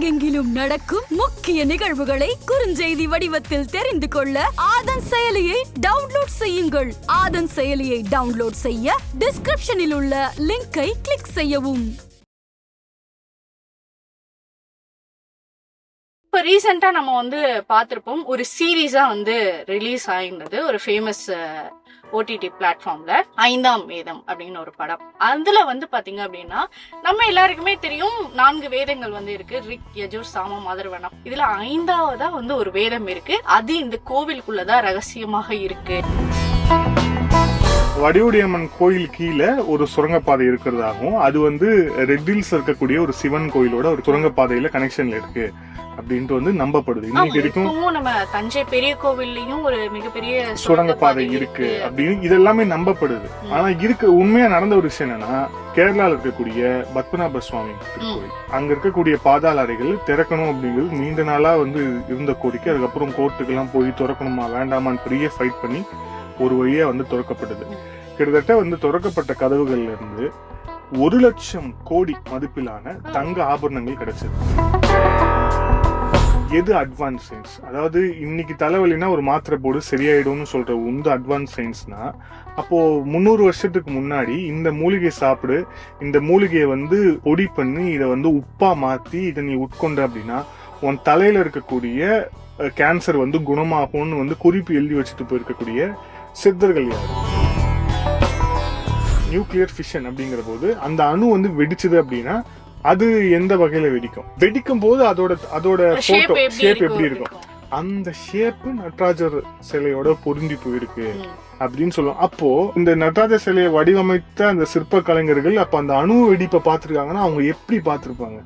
உலகெங்கிலும் நடக்கும் முக்கிய நிகழ்வுகளை குறுஞ்செய்தி வடிவத்தில் தெரிந்து கொள்ள ஆதன் செயலியை டவுன்லோட் செய்யுங்கள். ஆதன் செயலியை டவுன்லோட் செய்ய டிஸ்கிரிப்ஷனில் உள்ள லிங்கை கிளிக் செய்யவும். இப்போ ரீசெண்டா நம்ம பார்த்திருப்போம், ஒரு சீரீஸா ரிலீஸ் ஆயிருந்தது ஒரு ஃபேமஸ் ஓடிடி பிளாட்ஃபார்ம்ல, 5ஆம் வேதம் அப்படின்னு ஒரு படம். அதுல பாத்தீங்க அப்படின்னா நம்ம எல்லாருக்குமே தெரியும் 4 வேதங்கள் இருக்கு. ரிக், யஜுர், சாமம், அதர்வனம். இதுல 5ஆவதா ஒரு வேதம் இருக்கு. அது இந்த கோவிலுக்குள்ளதான் ரகசியமாக இருக்கு. வடிவுடையம்மன் கோயில் கீழே ஒரு சுரங்கப்பாதை இருக்கிறதாகவும், அது ரெட் ஹில்ஸ் இருக்கக்கூடிய ஒரு சிவன் கோயிலோட ஒரு சுரங்கப்பாதையில கனெக்ஷன்ல இருக்கு அப்படின்ட்டு நம்பப்படுது. இன்னைக்கு வரைக்கும் நம்ம தஞ்சை பெரிய கோவில்லையும் ஒரு மிகப்பெரிய சுரங்கப்பாதை இருக்கு அப்படின்னு இதெல்லாமே நம்பப்படுது. ஆனா உண்மையா நடந்த ஒரு விஷயம் என்னன்னா, கேரளால இருக்கக்கூடிய பத்மநாப சுவாமி திருக்கோயில், அங்க இருக்கக்கூடிய பாதாள அறைகள் திறக்கணும் அப்படிங்கிறது நீண்ட நாளா இருந்த கோரிக்கை. அதுக்கப்புறம் கோர்ட்டுக்கு எல்லாம் போய் திறக்கணுமா வேண்டாமான்னு பெரிய ஃபைட் பண்ணி ஒரு வழியா திறக்கப்பட்டது. கிட்டத்தட்ட திறக்கப்பட்ட கதவுகள்ல இருந்து 1 லட்சம் கோடி மதிப்பிலான தங்க ஆபரணங்கள் கிடைச்சது. எது அட்வான்ஸ் சயின்ஸ்? அதாவது இன்னைக்கு தலைவலினா ஒரு மாத்திரை போடு சரியாயிடும்னு சொல்ற அட்வான்ஸ் சயின்ஸ்னா, அப்போ 300 வருஷத்துக்கு முன்னாடி இந்த மூலிகை சாப்பிடு, இந்த மூலிகையை பொடி பண்ணி இதை உப்பா மாத்தி இதை நீ உட்கொண்ட அப்படின்னா உன் தலையில இருக்கக்கூடிய கேன்சர் குணமாகும்னு குறிப்பு எழுதி வச்சுட்டு போயிருக்கக்கூடிய சித்தர்கள் யாரு? நியூக்ளியர் ஃபிஷன் அப்படிங்கிற போது அந்த அணு வெடிச்சது அப்படின்னா அது எந்த வகையில வெடிக்கும் போது அதோட போட்டோ ஷேப் எப்படி இருக்கும்? அந்த ஷேப் நடராஜர் சிலையோட பொருந்தி போயிருக்கு அப்படின்னு சொல்லுவோம். அப்போ இந்த நடராஜர் சிலையை வடிவமைத்த அந்த சிற்ப கலைஞர்கள் அப்ப அந்த அணு வெடிப்பை பார்த்திருக்காங்கன்னா அவங்க எப்படி பார்த்திருப்பாங்க?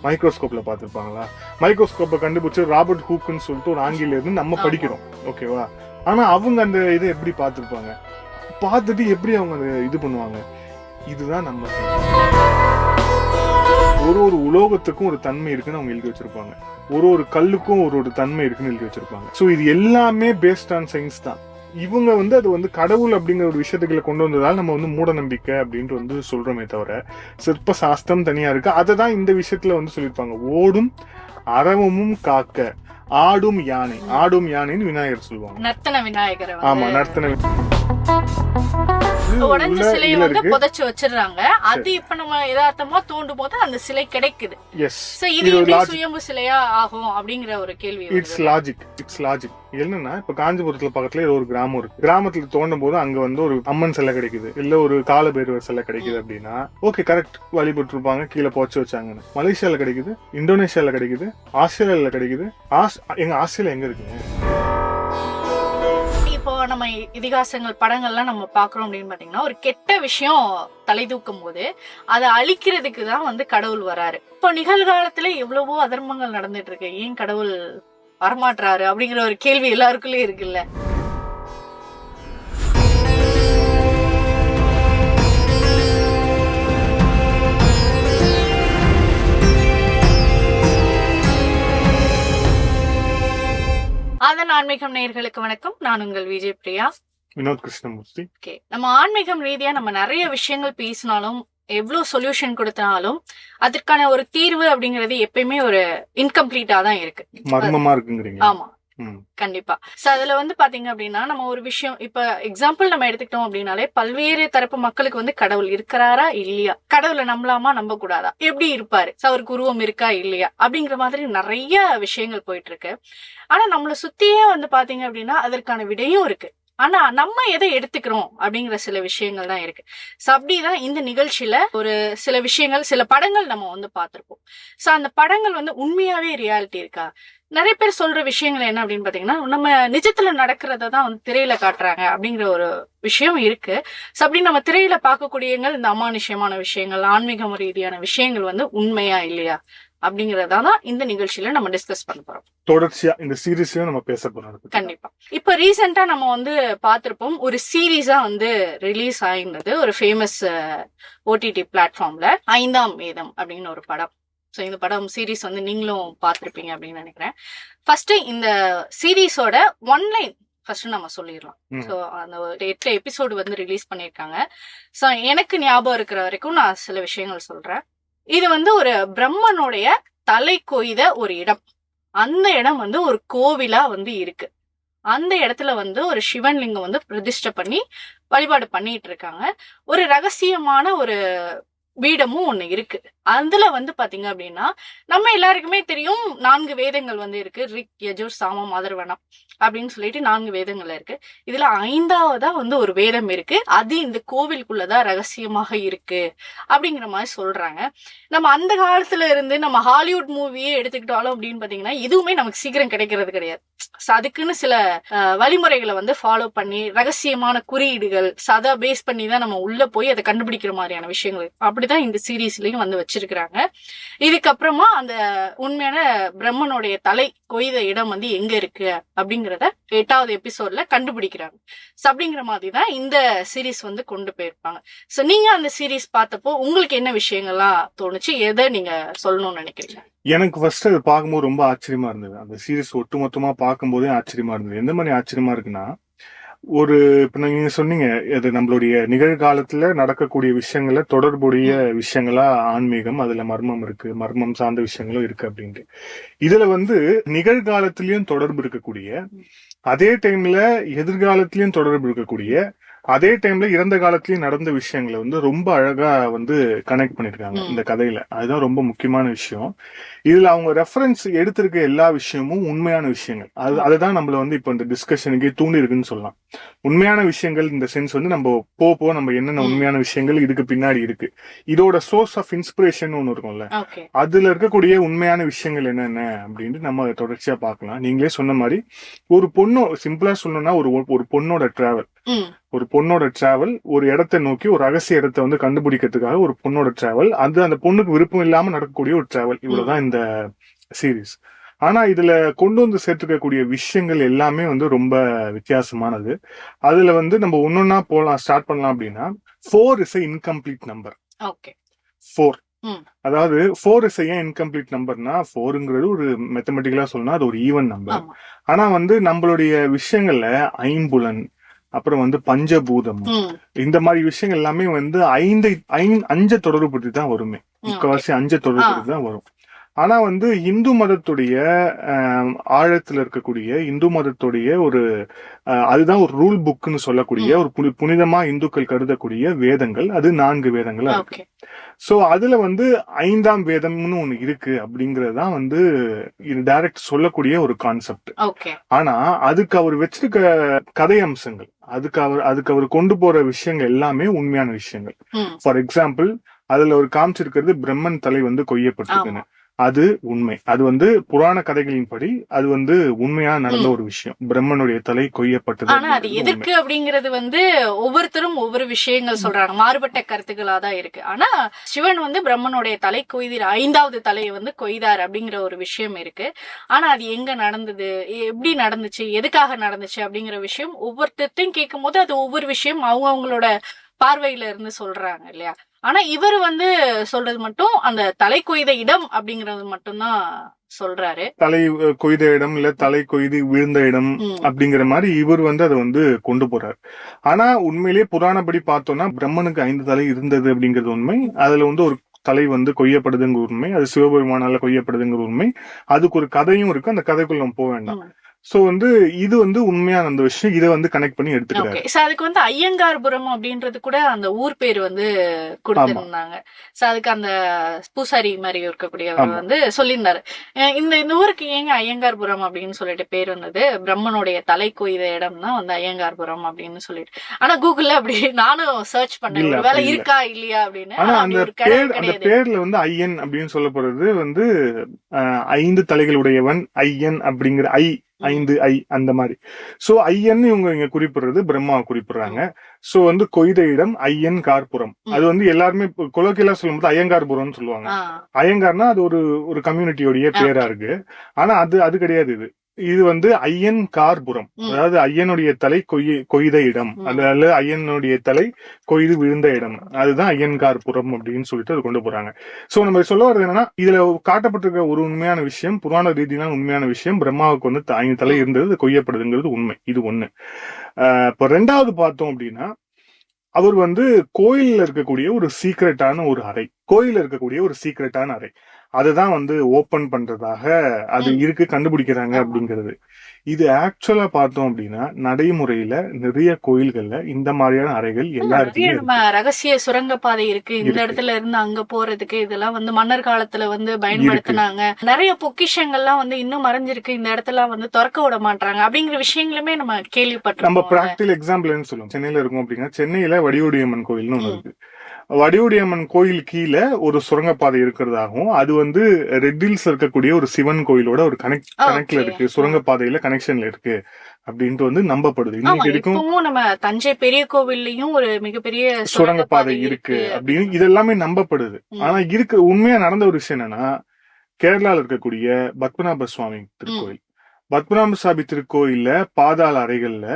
மைக்ரோஸ்கோப்ல பார்த்திருப்பாங்களா? மைக்ரோஸ்கோப்பை கண்டுபிடிச்சு ராபர்ட் ஹூக்குன்னு சொல்லிட்டு ஒரு ஆங்கில இருந்து நம்ம படிக்கிறோம், ஓகேவா? ஆனா அவங்க அந்த இதை எப்படி பார்த்திருப்பாங்க? பார்த்துட்டு எப்படி அவங்க இது பண்ணுவாங்க? இதுதான் நம்ம ஒரு உலோகத்துக்கும் ஒரு தன்மை இருக்குன்னு அவங்க எழுதி வச்சிருப்பாங்க. ஒரு கல்லுக்கும் ஒரு தன்மை இருக்குன்னு எழுதி வச்சிருப்பாங்க. சோ இது எல்லாமே பேஸ்ட் ஆன் சயின்ஸ் தான். இவங்க அது கடவுள் அப்படிங்கிற ஒரு விஷயத்துக்குள்ள கொண்டு வந்ததால் நம்ம மூட நம்பிக்கை அப்படின்ட்டு சொல்றோமே தவிர, சிற்ப சாஸ்திரம் தனியா இருக்கு. அதை தான் இந்த விஷயத்துல சொல்லியிருப்பாங்க. ஓடும் அரவமும் காக்க ஆடும் யானை. ஆடும் யானைன்னு விநாயகர் சொல்லுவாங்க. நர்த்தன விநாயகர். ஆமா, நர்த்தன உடஞ்ச சிலையை புதைச்சு வச்சிருக்காங்க. அது இப்ப நம்ம யதார்த்தமா தோண்டும் போது அந்த சிலை கிடைக்குது. இது எப்படி சுயம்பு சிலையா ஆகும் அப்படிங்கிற ஒரு கேள்வி. It's logic. என்னன்னா, இப்ப காஞ்சிபுரத்துல பக்கத்துல ஒரு கிராமம் இருக்கு. கிராமத்துல தோண்டும் போது அங்க ஒரு அம்மன் சிலை கிடைக்குது, இல்ல ஒரு காலபைரவர் சிலை கிடைக்குது அப்படின்னா ஓகே, கரெக்ட், வழிபட்டு இருப்பாங்க, கீழே போச்சு வச்சாங்கன்னு. மலேசியால கிடைக்குது, இந்தோனேஷியால கிடைக்குது, ஆஸ்திரேலியால கிடைக்குது. ஆஸ்திரேலியா எங்க இருக்குங்க? இப்போ நம்ம இதிகாசங்கள் படங்கள்லாம் நம்ம பாக்குறோம் அப்படின்னு பாத்தீங்கன்னா, ஒரு கெட்ட விஷயம் தலை தூக்கும் போது அதை அழிக்கிறதுக்கு தான் கடவுள் வராரு. இப்போ நிகழ்காலத்துல எவ்வளவோ அதர்மங்கள் நடந்துட்டு இருக்கு, ஏன் கடவுள் வரமாட்டாரு அப்படிங்கிற ஒரு கேள்வி எல்லாருக்குள்ளயும் இருக்குல்ல. அதன் ஆன்மீகம் நேயர்களுக்கு வணக்கம். நான் உங்கள் விஜய் பிரியா. வினோத் கிருஷ்ணமூர்த்தி. நம்ம ஆன்மீகம் ரீதியா நம்ம நிறைய விஷயங்கள் பேசினாலும், எவ்வளவு சொல்யூஷன் கொடுத்தாலும் அதற்கான ஒரு தீர்வு அப்படிங்கறது எப்பயுமே ஒரு இன்கம்ப்ளீட்டா தான் இருக்கு, மர்மமா இருக்குங்கிறீங்க. ஆமா, கண்டிப்பா. அதுல பாத்தீங்க அப்படின்னா, நம்ம ஒரு விஷயம் இப்ப எக்ஸாம்பிள் நம்ம எடுத்துக்கிட்டோம் அப்படின்னாலே, பல்வேறு தரப்பு மக்களுக்கு கடவுள் இருக்கிறாரா இல்லையா, கடவுளை நம்பலாமா நம்ப கூடாதா, எப்படி இருப்பாரு, அவருக்கு உருவம் இருக்கா இல்லையா அப்படிங்கிற மாதிரி நிறைய விஷயங்கள் போயிட்டு இருக்கு. ஆனா நம்மள சுத்தியே பாத்தீங்க அப்படின்னா அதற்கான விடையும் இருக்கு. ஆனா நம்ம எதை எடுத்துக்கிறோம் அப்படிங்கிற சில விஷயங்கள் தான் இருக்கு. அப்படிதான் இந்த நிகழ்ச்சியில ஒரு சில விஷயங்கள், சில படங்கள் நம்ம பார்த்திருப்போம். அந்த படங்கள் உண்மையாவே ரியாலிட்டி இருக்கா? நிறைய பேர் சொல்ற விஷயங்கள் என்ன அப்படின்னு பாத்தீங்கன்னா, நம்ம நிஜத்துல நடக்கிறதான் திரையில காட்டுறாங்க அப்படிங்கிற ஒரு விஷயம் இருக்கு. அப்படி நம்ம திரையில பார்க்கக்கூடியங்கள், இந்த அமானுஷ்யமான விஷயங்கள், ஆன்மீகம் ரீதியான விஷயங்கள் உண்மையா இல்லையா அப்படிங்கறதான் இந்த நிகழ்ச்சியில நம்ம டிஸ்கஸ் பண்ண போறோம். தொடர்ச்சியா இந்த சீரீஸ்லயும் நம்ம பேச போறோம். கண்டிப்பா. இப்ப ரீசெண்டா நம்ம பார்த்திருப்போம், ஒரு சீரீஸா ரிலீஸ் ஆயிருந்தது ஒரு ஃபேமஸ் ஓடிடி பிளாட்ஃபார்ம்ல, 5ஆம் வேதம் அப்படின்னு ஒரு படம். இந்த படம் சீரீஸ் நீங்களும் பார்த்திருப்பீங்க அப்படின்னு நினைக்கிறேன். ஃபர்ஸ்ட் இந்த சீரீஸோட ஒன்லைன் ஃபர்ஸ்ட் நம்ம சொல்லிடலாம். சோ அந்த 8 எபிசோடு ரிலீஸ் பண்ணிருக்காங்க. சோ எனக்கு ஞாபகம் இருக்கிற வரைக்கும் நான் சில விஷயங்கள் சொல்றேன். இது ஒரு பிரம்மனுடைய தலை கொய்த ஒரு இடம். அந்த இடம் வந்து ஒரு கோவிலா வந்து இருக்கு. அந்த இடத்துல வந்து ஒரு சிவன்லிங்கம் வந்து பிரதிஷ்டை பண்ணி வழிபாடு பண்ணிட்டு இருக்காங்க. ஒரு ரகசியமான ஒரு பீடமும் ஒண்ணு இருக்கு. அதுல வந்து பாத்தீங்க அப்படின்னா நம்ம எல்லாருக்குமே தெரியும் 4 வேதங்கள் வந்து இருக்கு. ரிக், யஜுர், சாமம், அதர்வனம் அப்படின்னு சொல்லிட்டு 4 வேதங்கள் இருக்கு. இதுல 5வதா வந்து ஒரு வேதம் இருக்கு. அது இந்த கோவிலுக்குள்ளதான் ரகசியமாக இருக்கு அப்படிங்கிற மாதிரி சொல்றாங்க. நம்ம அந்த காலத்துல இருந்து நம்ம ஹாலிவுட் மூவியே எடுத்துக்கிட்டாலும் அப்படின்னு பாத்தீங்கன்னா இதுவுமே நமக்கு சீக்கிரம் கிடைக்கிறது கிடையாது. அதுக்குன்னு சில வழிமுறைகளை வந்து ஃபாலோ பண்ணி ரகசியமான குறியீடுகள் அதை பேஸ் பண்ணி தான் நம்ம உள்ள போய் அதை கண்டுபிடிக்கிற மாதிரியான விஷயங்கள் அப்படிதான் இந்த சீரீஸ்லயும் வந்து வச்சிருக்கிறாங்க. இதுக்கப்புறமா அந்த உண்மையான பிரம்மனுடைய தலை கொய்த இடம் வந்து எங்க இருக்கு அப்படிங்கறத 8வது எபிசோட்ல கண்டுபிடிக்கிறாங்க. அப்படிங்கிற மாதிரிதான் இந்த சீரீஸ் வந்து கொண்டு போயிருப்பாங்க. சோ நீங்க அந்த சீரீஸ் பார்த்தப்போ உங்களுக்கு என்ன விஷயங்கள்லாம் தோணுச்சு, எதை நீங்க சொல்லணும்னு நினைக்கிறீங்க? எனக்கு ஃபர்ஸ்ட் அது பார்க்கும்போது ரொம்ப ஆச்சரியமா இருந்தது. அந்த சீரீஸ் ஒட்டுமொத்தமா பார்க்கும்போதே ஆச்சரியமா இருந்தது. எந்த மாதிரி ஆச்சரியமா இருக்குன்னா, ஒரு இப்ப நீங்க சொன்னீங்க அது நம்மளுடைய நிகழ்காலத்துல நடக்கக்கூடிய விஷயங்கள தொடர்புடைய விஷயங்களா ஆன்மீகம், அதுல மர்மம் இருக்கு, மர்மம் சார்ந்த விஷயங்களும் இருக்கு அப்படின்ட்டு. இதுல வந்து நிகழ்காலத்திலயும் தொடர்பு இருக்கக்கூடிய, அதே டைம்ல எதிர்காலத்திலயும் தொடர்பு இருக்கக்கூடிய, அதே டைம்ல இறந்த காலத்திலயும் நடந்த விஷயங்களை வந்து ரொம்ப அழகா வந்து கனெக்ட் பண்ணிருக்காங்க இந்த கதையில. அதுதான் ரொம்ப முக்கியமான விஷயம். இதுல அவங்க ரெஃபரன்ஸ் எடுத்திருக்க எல்லா விஷயமும் உண்மையான விஷயங்கள். அதுதான் நம்மள வந்து இப்ப இந்த டிஸ்கஷனுக்கு தூண்டி இருக்குன்னு சொல்லலாம். உண்மையான விஷயங்கள் இந்த சென்ஸ் வந்து நம்ம போ நம்ம என்னென்ன உண்மையான விஷயங்கள் இதுக்கு பின்னாடி இருக்கு, இதோட சோர்ஸ் ஆஃப் இன்ஸ்பிரேஷன் ஒண்ணு இருக்கும்ல, அதுல இருக்கக்கூடிய உண்மையான விஷயங்கள் என்னென்ன அப்படின்ட்டு நம்ம அதை தொடர்ச்சியா பார்க்கலாம். நீங்களே சொன்ன மாதிரி ஒரு பொண்ணு, சிம்பிளா சொல்லணும்னா ஒரு பொண்ணோட டிராவல், ஒரு இடத்தை நோக்கி ஒரு ரகசிய இடத்தை வந்து கண்டுபிடிக்கிறதுக்காக ஒரு பொண்ணோட டிராவல், அந்த பொண்ணுக்கு விருப்பம் இல்லாம நடக்கக்கூடிய ஒரு டிராவல். இவ்வளவுதான் இந்த சீரீஸ். ஆனா இதுல கொண்டு வந்து சேர்த்துக்கக்கூடிய விஷயங்கள் எல்லாமே வந்து ரொம்ப வித்தியாசமானது. அதுல வந்து நம்ம ஒன்னொன்னா ஸ்டார்ட் பண்ணலாம் அப்படின்னா, 4 இஸ் a incomplete number. 4 அதாவது 4 இஸ் ஏன் இன்கம்ப்ளீட் நம்பர்னா, 4ங்கிறது ஒரு மேத்தமெட்டிக்கலா சொல்லணும்னா அது ஒரு ஈவன் நம்பர். ஆனா வந்து நம்மளுடைய விஷயங்கள்ல ஐம்புலன், அப்புறம் வந்து பஞ்சபூதம், இந்த மாதிரி விஷயங்கள் எல்லாமே வந்து 5 தொடர்புபடுத்தி தான் வருமே. முக்கால்வாசி 5 தொடர்புபடுத்தி தான் வரும். ஆனா வந்து இந்து மதத்துடைய ஆழத்துல இருக்கக்கூடிய இந்து மதத்துடைய ஒரு அதுதான் ஒரு ரூல் புக்னு சொல்லக்கூடிய ஒரு புனிதமா இந்துக்கள் கருதக்கூடிய வேதங்கள், அது 4 வேதங்களா இருக்கு. சோ அதுல வந்து 5ஆம் வேதம்னு ஒண்ணு இருக்கு அப்படிங்கறதுதான் வந்து டைரக்ட் சொல்லக்கூடிய ஒரு கான்செப்ட். ஆனா அதுக்கு அவர் வச்சிருக்க கதை அம்சங்கள், அதுக்கு அவர் கொண்டு போற விஷயங்கள் எல்லாமே உண்மையான விஷயங்கள். ஃபார் எக்ஸாம்பிள், அதுல ஒரு காமிச்சிருக்கிறது பிரம்மன் தலை வந்து கொய்யப்பட்டிருக்குன்னு. அது உண்மை. அது வந்து புராண கதைகளின்படி அது வந்து உண்மையா நடந்த ஒரு விஷயம். பிரம்மனுடைய தலை கொய்யப்பட்டது. ஆனா அது எதுக்கு அப்படிங்கறது வந்து ஒவ்வொருத்தரும் ஒவ்வொரு விஷயங்கள் சொல்றாங்க, மாறுபட்ட கருத்துக்களா தான் இருக்கு. ஆனா சிவன் வந்து பிரம்மனுடைய தலை கொய்தார், 5வது தலையை வந்து கொய்தார் அப்படிங்கிற ஒரு விஷயம் இருக்கு. ஆனா அது எங்க நடந்தது, எப்படி நடந்துச்சு, எதுக்காக நடந்துச்சு அப்படிங்கிற விஷயம் ஒவ்வொருத்தையும் கேட்கும் போது அது ஒவ்வொரு விஷயம் அவங்களோட பார்வையில இருந்து சொல்றாங்க இல்லையா. ஆனா இவர் வந்து சொல்றது மட்டும் அந்த தலை கொய்த இடம் அப்படிங்கறது மட்டும்தான் சொல்றாரு. தலை கொய்த இடம் இல்ல தலை கொய்து விழுந்த இடம் அப்படிங்கிற மாதிரி இவர் வந்து அதை வந்து கொண்டு போறாரு. ஆனா உண்மையிலேயே புராணப்படி பார்த்தோம்னா பிரம்மனுக்கு 5 தலை இருந்தது அப்படிங்கிறது உண்மை. அதுல வந்து ஒரு தலை வந்து கொய்யப்படுதுங்கிற உண்மை, அது சிவபெருமானால கொய்யப்படுதுங்கிற உண்மை. அதுக்கு ஒரு கதையும் இருக்கு, அந்த கதைக்குள்ள நம்ம போக வேண்டாம். சோ வந்து இது வந்து உண்மையான அந்த விஷயம், இதை வந்து கனெக்ட் பண்ணி எடுத்துக்கிறாரு. அதுக்கு வந்து ஐயங்கார்புரம் அப்படின்றது கூட அந்த ஊர் பேர் வந்து கொடுத்திருந்தாங்க. அதுக்கு அந்த பூசாரி மாதிரி இருக்கக்கூடியவர் வந்து சொல்லியிருந்தாரு, இந்த ஊருக்கு ஏங்க ஐயங்கார்புரம் அப்படின்னு சொல்லிட்டு பேர் வந்தது, பிரம்மனுடைய தலை கொய்த இடம் தான் வந்து ஐயங்கார்புரம் அப்படின்னு சொல்லிட்டு. ஆனா கூகுள்ல அப்படி நானும் சர்ச் பண்ணேன், வேலை இருக்கா இல்லையா அப்படின்னு. ஆனா அந்த பேர்ல வந்து ஐயன் அப்படின்னு சொல்லப்படுறது வந்து 5 தலைகளுடையவன் ஐயன் அப்படிங்கிற 5 அந்த மாதிரி. சோ ஐயன் இவங்க இங்க குறிப்பிடுறது பிரம்மாவை குறிப்பிடுறாங்க. சோ வந்து கொய்த இடம் ஐயன் கார்புரம். அது வந்து எல்லாருமே கொலோக்கியலா சொல்லும் போது ஐயங்கார்புரம்னு சொல்லுவாங்க. ஐயங்கார்னா அது ஒரு கம்யூனிட்டியோடைய பேரா இருக்கு. ஆனா அது கிடையாது. இது வந்து ஐயன் கார்புரம், அதாவது ஐயனுடைய தலை கொய்த இடம், அதாவது ஐயனுடைய தலை கொய்து விழுந்த இடம், அதுதான் ஐயன்கார்புரம் அப்படின்னு சொல்லிட்டு அது கொண்டு போறாங்க. சோ நம்ம சொல்ல வர்றது என்னன்னா, இதுல காட்டப்பட்டிருக்க ஒரு உண்மையான விஷயம், புராண ரீதியான உண்மையான விஷயம், பிரம்மாவுக்கு வந்து 5 தலை இருந்தது, கொய்யப்படுதுங்கிறது உண்மை. இது ஒண்ணு. இப்ப 2வது பார்த்தோம் அப்படின்னா, அவர் வந்து கோயில்ல இருக்கக்கூடிய ஒரு சீக்ரெட்டான ஒரு அறை, அதுதான் வந்து ஓபன் பண்றதாக அது இருக்கு கண்டுபிடிக்கிறாங்க அப்படிங்கிறது. இது ஆக்சுவலா பார்த்தோம் அப்படின்னா நடைமுறையில நிறைய கோயில்கள்ல இந்த மாதிரியான அறைகள் எல்லாருக்குமே நம்ம ரகசிய சுரங்கப்பாதை இருக்கு, இந்த இடத்துல இருந்து அங்க போறதுக்கு. இதெல்லாம் வந்து மன்னர் காலத்துல வந்து பயன்படுத்தினாங்க. நிறைய பொக்கிஷங்கள்லாம் வந்து இன்னும் மறைஞ்சிருக்கு, இந்த இடத்துல வந்து திறக்க விட மாட்டாங்க அப்படிங்கிற விஷயங்களுமே நம்ம கேள்விப்பட்டோம். நம்ம பிராக்டிகல் எக்ஸாம்பிள் என்ன சொல்லுவோம், சென்னையில இருக்கும் அப்படின்னா சென்னையில வடிவுடையம்மன் கோயில்னு ஒண்ணு இருக்கு. வடிவுடையம்மன் கோயில் கீழே ஒரு சுரங்கப்பாதை இருக்கிறதாகவும், அது வந்து ரெட் ஹில்ஸ் இருக்கக்கூடிய ஒரு சிவன் கோயிலோட ஒரு கனெக்ட்ல இருக்கு, சுரங்கப்பாதையில கனெக்ஷன்ல இருக்கு அப்படின்ட்டு வந்து நம்பப்படுது. இன்னைக்கு வரைக்கும் நம்ம தஞ்சை பெரிய கோவில்லையும் ஒரு மிகப்பெரிய சுரங்கப்பாதை இருக்கு அப்படின்னு இதெல்லாமே நம்பப்படுது. ஆனா உண்மையா நடந்த ஒரு விஷயம் என்னன்னா, கேரளால இருக்கக்கூடிய பத்மநாப சுவாமி திருக்கோயில், பத்மநாப சுவாமி திருக்கோயில்ல பாதாள அறைகள்ல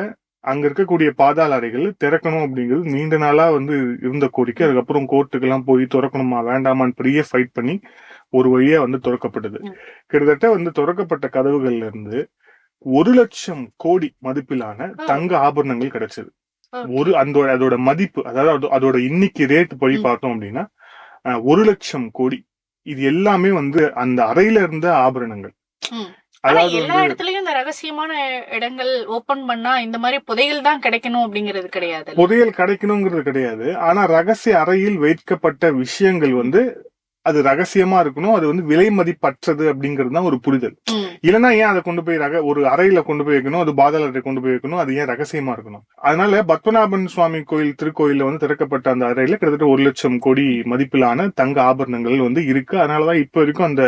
அங்க இருக்கக்கூடிய பாதாள அறைகள் திறக்கணும் அப்படிங்கிறது நீண்ட நாளா வந்து இருந்த கோரிக்கை. அதுக்கப்புறம் கோர்ட்டுக்கு எல்லாம் போய் திறக்கணுமா வேண்டாமான்னு பெரிய ஃபைட் பண்ணி ஒரு வழியா வந்து திறக்கப்பட்டது. கிட்டத்தட்ட வந்து திறக்கப்பட்ட கதவுகள்ல இருந்து 1,00,000 கோடி மதிப்பிலான தங்க ஆபரணங்கள் கிடைச்சது. அதோட மதிப்பு, அதாவது அதோட இன்னைக்கு ரேட் படி பார்த்தோம் அப்படின்னா 1,00,000 கோடி. இது எல்லாமே வந்து அந்த அறையில இருந்த ஆபரணங்கள். எல்லா இடத்துலயும் இந்த ரகசியமான இடங்கள் ஓபன் பண்ணா இந்த மாதிரி புதையல் தான் கிடைக்கணும் அப்படிங்கிறது கிடையாது. புதையல் கிடைக்கணுங்கிறது கிடையாது. ஆனா ரகசிய அறையில் வைக்கப்பட்ட விஷயங்கள் வந்து அது ரகசியமா இருக்கணும், அது வந்து விலை மதிப்பற்றது அப்படிங்கிறது தான் ஒரு புரிதல். இல்லைன்னா ஏன் அதை கொண்டு போய் ஒரு அறையில கொண்டு போய் வைக்கணும், அது பாதாள அறை கொண்டு போய் வைக்கணும், அது ஏன் ரகசியமா இருக்கணும்? அதனால பத்மநாபன் சுவாமி கோயில் திருக்கோயில வந்து திறக்கப்பட்ட அந்த அறையில கிட்டத்தட்ட 1,00,000 கோடி மதிப்பிலான தங்க ஆபரணங்கள் வந்து இருக்கு. அதனாலதான் இப்ப வரைக்கும் அந்த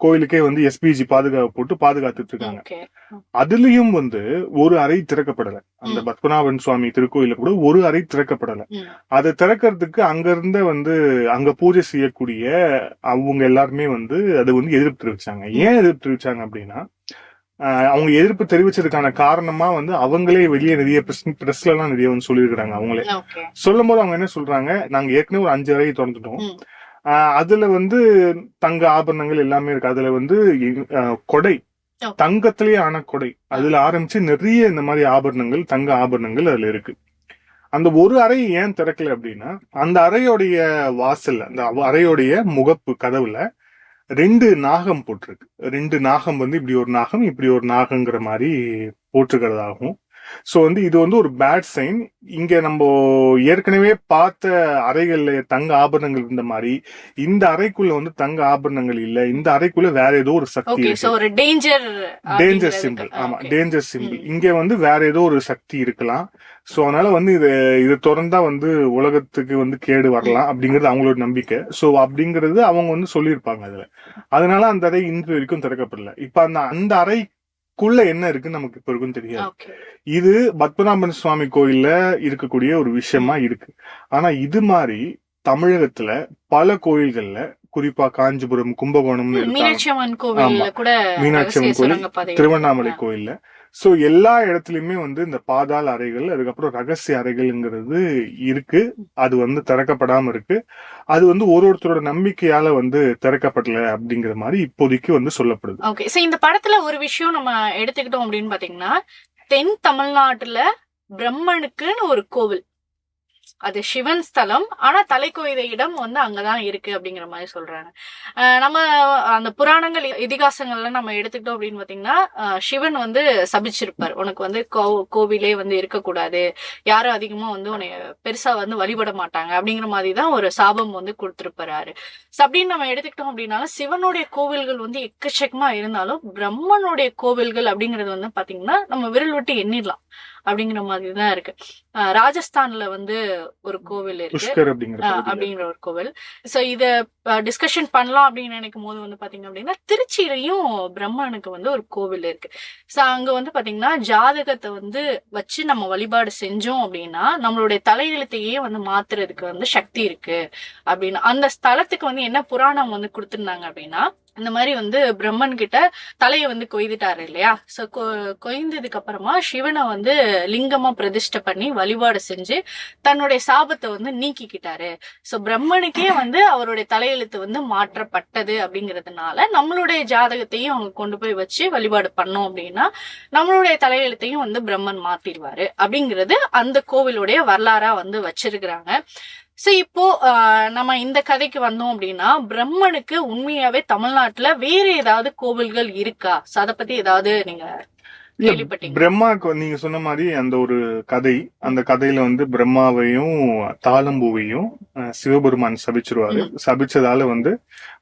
கோயிலுக்கே வந்து எஸ்பிஜி பாதுகாப்பு போட்டு பாதுகாத்துட்டு இருக்காங்க. அதுலயும் வந்து ஒரு அறை திறக்கப்படல. அந்த பத்மநாபன் சுவாமி திருக்கோயில கூட ஒரு அறை திறக்கப்படல. அதை திறக்கிறதுக்கு அங்க இருந்த வந்து அங்க பூஜை செய்யக்கூடிய அவங்க எல்லாருமே வந்து அது வந்து எதிர்ப்பு தெரிவிச்சாங்க. ஏன் எதிர்ப்பு தெரிவிச்சாங்க அப்படின்னா, அவங்க எதிர்ப்பு தெரிவிச்சதுக்கான காரணமா வந்து அவங்களே வெளியே நிறைய பிரஸ்ல எல்லாம் நிறைய வந்து சொல்லியிருக்கிறாங்க. அவங்களே சொல்லும் போது அவங்க என்ன சொல்றாங்க, நாங்க ஏற்கனவே ஒரு 5 அறையை திறந்துட்டோம், அதுல வந்து தங்க ஆபரணங்கள் எல்லாமே இருக்கு, அதுல வந்து கொடை தங்கத்திலேயே ஆன கொடை, அதுல ஆரம்பிச்சு நிறைய இந்த மாதிரி ஆபரணங்கள் தங்க ஆபரணங்கள் அதுல இருக்கு. அந்த ஒரு அறை ஏன் திறக்கல அப்படின்னா, அந்த அறையோடைய வாசல்ல, அந்த அறையோடைய முகப்பு கதவுல 2 நாகம் போட்டிருக்கு. 2 நாகம் வந்து இப்படி ஒரு நாகம் இப்படி ஒரு நாகங்கிற மாதிரி போட்டிருக்கிறதாகும். சோ வந்து இது வந்து ஒரு பேட் சைன். இங்க நம்ம ஏற்கனவே பார்த்த அறைகள்ல தங்க ஆபரணங்கள் இருந்த மாதிரி இந்த அறைக்குள்ள வந்து தங்க ஆபரணங்கள் இல்ல, இந்த அறைக்குள்ள வேற ஏதோ ஒரு சக்தி இருக்கு, டேஞ்சர் சிம்பிள். ஆமா, டேஞ்சர் சிம்பிள். இங்க வந்து வேற ஏதோ ஒரு சக்தி இருக்கலாம். சோ அதனால வந்து இது திறந்தா வந்து உலகத்துக்கு வந்து கேடு வரலாம் அப்படிங்கறது அவங்களோட நம்பிக்கை. சோ அப்படிங்கறது அவங்க வந்து சொல்லியிருப்பாங்க அதுல. அதனால அந்த அறை இன்று வரைக்கும் திறக்கப்படல. இப்ப அந்த அறைக்குள்ள என்ன இருக்குன்னு நமக்கு இப்ப இருக்கும் தெரியாது. இது பத்மநாபன் சுவாமி கோயில்ல இருக்கக்கூடிய ஒரு விஷயமா இருக்கு. ஆனா இது மாதிரி தமிழகத்துல பல கோயில்கள்ல, குறிப்பா காஞ்சிபுரம், கும்பகோணம், மீனாட்சி அம்மன் கோயில், திருவண்ணாமலை கோயில்ல, சோ எல்லா இடத்துலயுமே வந்து இந்த பாதாள அறைகள், அதுக்கப்புறம் ரகசிய அறைகள்ங்கிறது இருக்கு. அது வந்து திறக்கப்படாம இருக்கு. அது வந்து ஒருத்தரோட நம்பிக்கையால வந்து திறக்கப்படல அப்படிங்கிற மாதிரி இப்போதைக்கு வந்து சொல்லப்படுது. ஓகே, சோ இந்த படத்துல ஒரு விஷயம் நம்ம எடுத்துக்கிட்டோம் அப்படின்னு பாத்தீங்கன்னா, தென் தமிழ்நாட்டுல பிரம்மனுக்குன்னு ஒரு கோவில், அது சிவன் ஸ்தலம், ஆனா தலைக்கோயில இடம் வந்து அங்கதான் இருக்கு அப்படிங்கிற மாதிரி சொல்றாங்க. நம்ம அந்த புராணங்கள் இதிகாசங்கள்ல நம்ம எடுத்துக்கிட்டோம் அப்படின்னு பாத்தீங்கன்னா, சிவன் வந்து சபிச்சிருப்பார், உனக்கு வந்து கோவிலே வந்து இருக்கக்கூடாது, யாரும் அதிகமா வந்து உன்னை பெருசா வந்து வழிபட மாட்டாங்க அப்படிங்கிற மாதிரிதான் ஒரு சாபம் வந்து கொடுத்திருப்பாரு. அப்படின்னு நம்ம எடுத்துக்கிட்டோம் அப்படின்னால சிவனுடைய கோவில்கள் வந்து எக்கச்சக்கமா இருந்தாலும் பிரம்மனுடைய கோவில்கள் அப்படிங்கறது வந்து பாத்தீங்கன்னா நம்ம விரல் விட்டு எண்ணிடலாம் அப்படிங்கிற மாதிரிதான் இருக்கு. ராஜஸ்தான்ல வந்து ஒரு கோவில் இருக்கு, அப்படிங்கிற ஒரு கோவில். சோ இத டிஸ்கஷன் பண்ணலாம் அப்படின்னு நினைக்கும் போது வந்து பாத்தீங்க அப்படின்னா, திருச்சியிலையும் பிரம்மனுக்கு வந்து ஒரு கோவில் இருக்கு. சோ அங்க வந்து பாத்தீங்கன்னா ஜாதகத்தை வந்து வச்சு நம்ம வழிபாடு செஞ்சோம் அப்படின்னா நம்மளுடைய தலையெழுத்தையே வந்து மாத்துறதுக்கு வந்து சக்தி இருக்கு அப்படின்னு அந்த ஸ்தலத்துக்கு வந்து என்ன புராணம் வந்து கொடுத்திருந்தாங்க அப்படின்னா, இந்த மாதிரி வந்து பிரம்மன் கிட்ட தலையை வந்து கொய்துட்டாரு இல்லையா. சோ கொய்ந்ததுக்கு அப்புறமா சிவனை வந்து லிங்கமா பிரதிஷ்டை பண்ணி வழிபாடு செஞ்சு தன்னுடைய சாபத்தை வந்து நீக்கிக்கிட்டாரு. சோ பிரம்மனுக்கே வந்து அவருடைய தலையெழுத்து வந்து மாற்றப்பட்டது அப்படிங்கறதுனால நம்மளுடைய ஜாதகத்தையும் அவங்க கொண்டு போய் வச்சு வழிபாடு பண்ணோம் அப்படின்னா நம்மளுடைய தலையெழுத்தையும் வந்து பிரம்மன் மாத்திடுவாரு அப்படிங்கிறது அந்த கோவிலுடைய வரலாறா வந்து வச்சிருக்கிறாங்க. சோ இப்போ நம்ம இந்த கதைக்கு வந்தோம் அப்படின்னா, பிரம்மனுக்கு உண்மையாவே தமிழ்நாட்டுல வேற ஏதாவது கோவில்கள் இருக்கா? சோ அத பத்தி ஏதாவது நீங்க கேள்விப்பட்டீங்க? பிரம்மாக்கு நீங்க சொன்ன மாதிரி அந்த ஒரு கதை, அந்த கதையில வந்து பிரம்மாவையும் தாழம்பூவையும் சிவபெருமான் சபிச்சிருவாரு. சபிச்சதால வந்து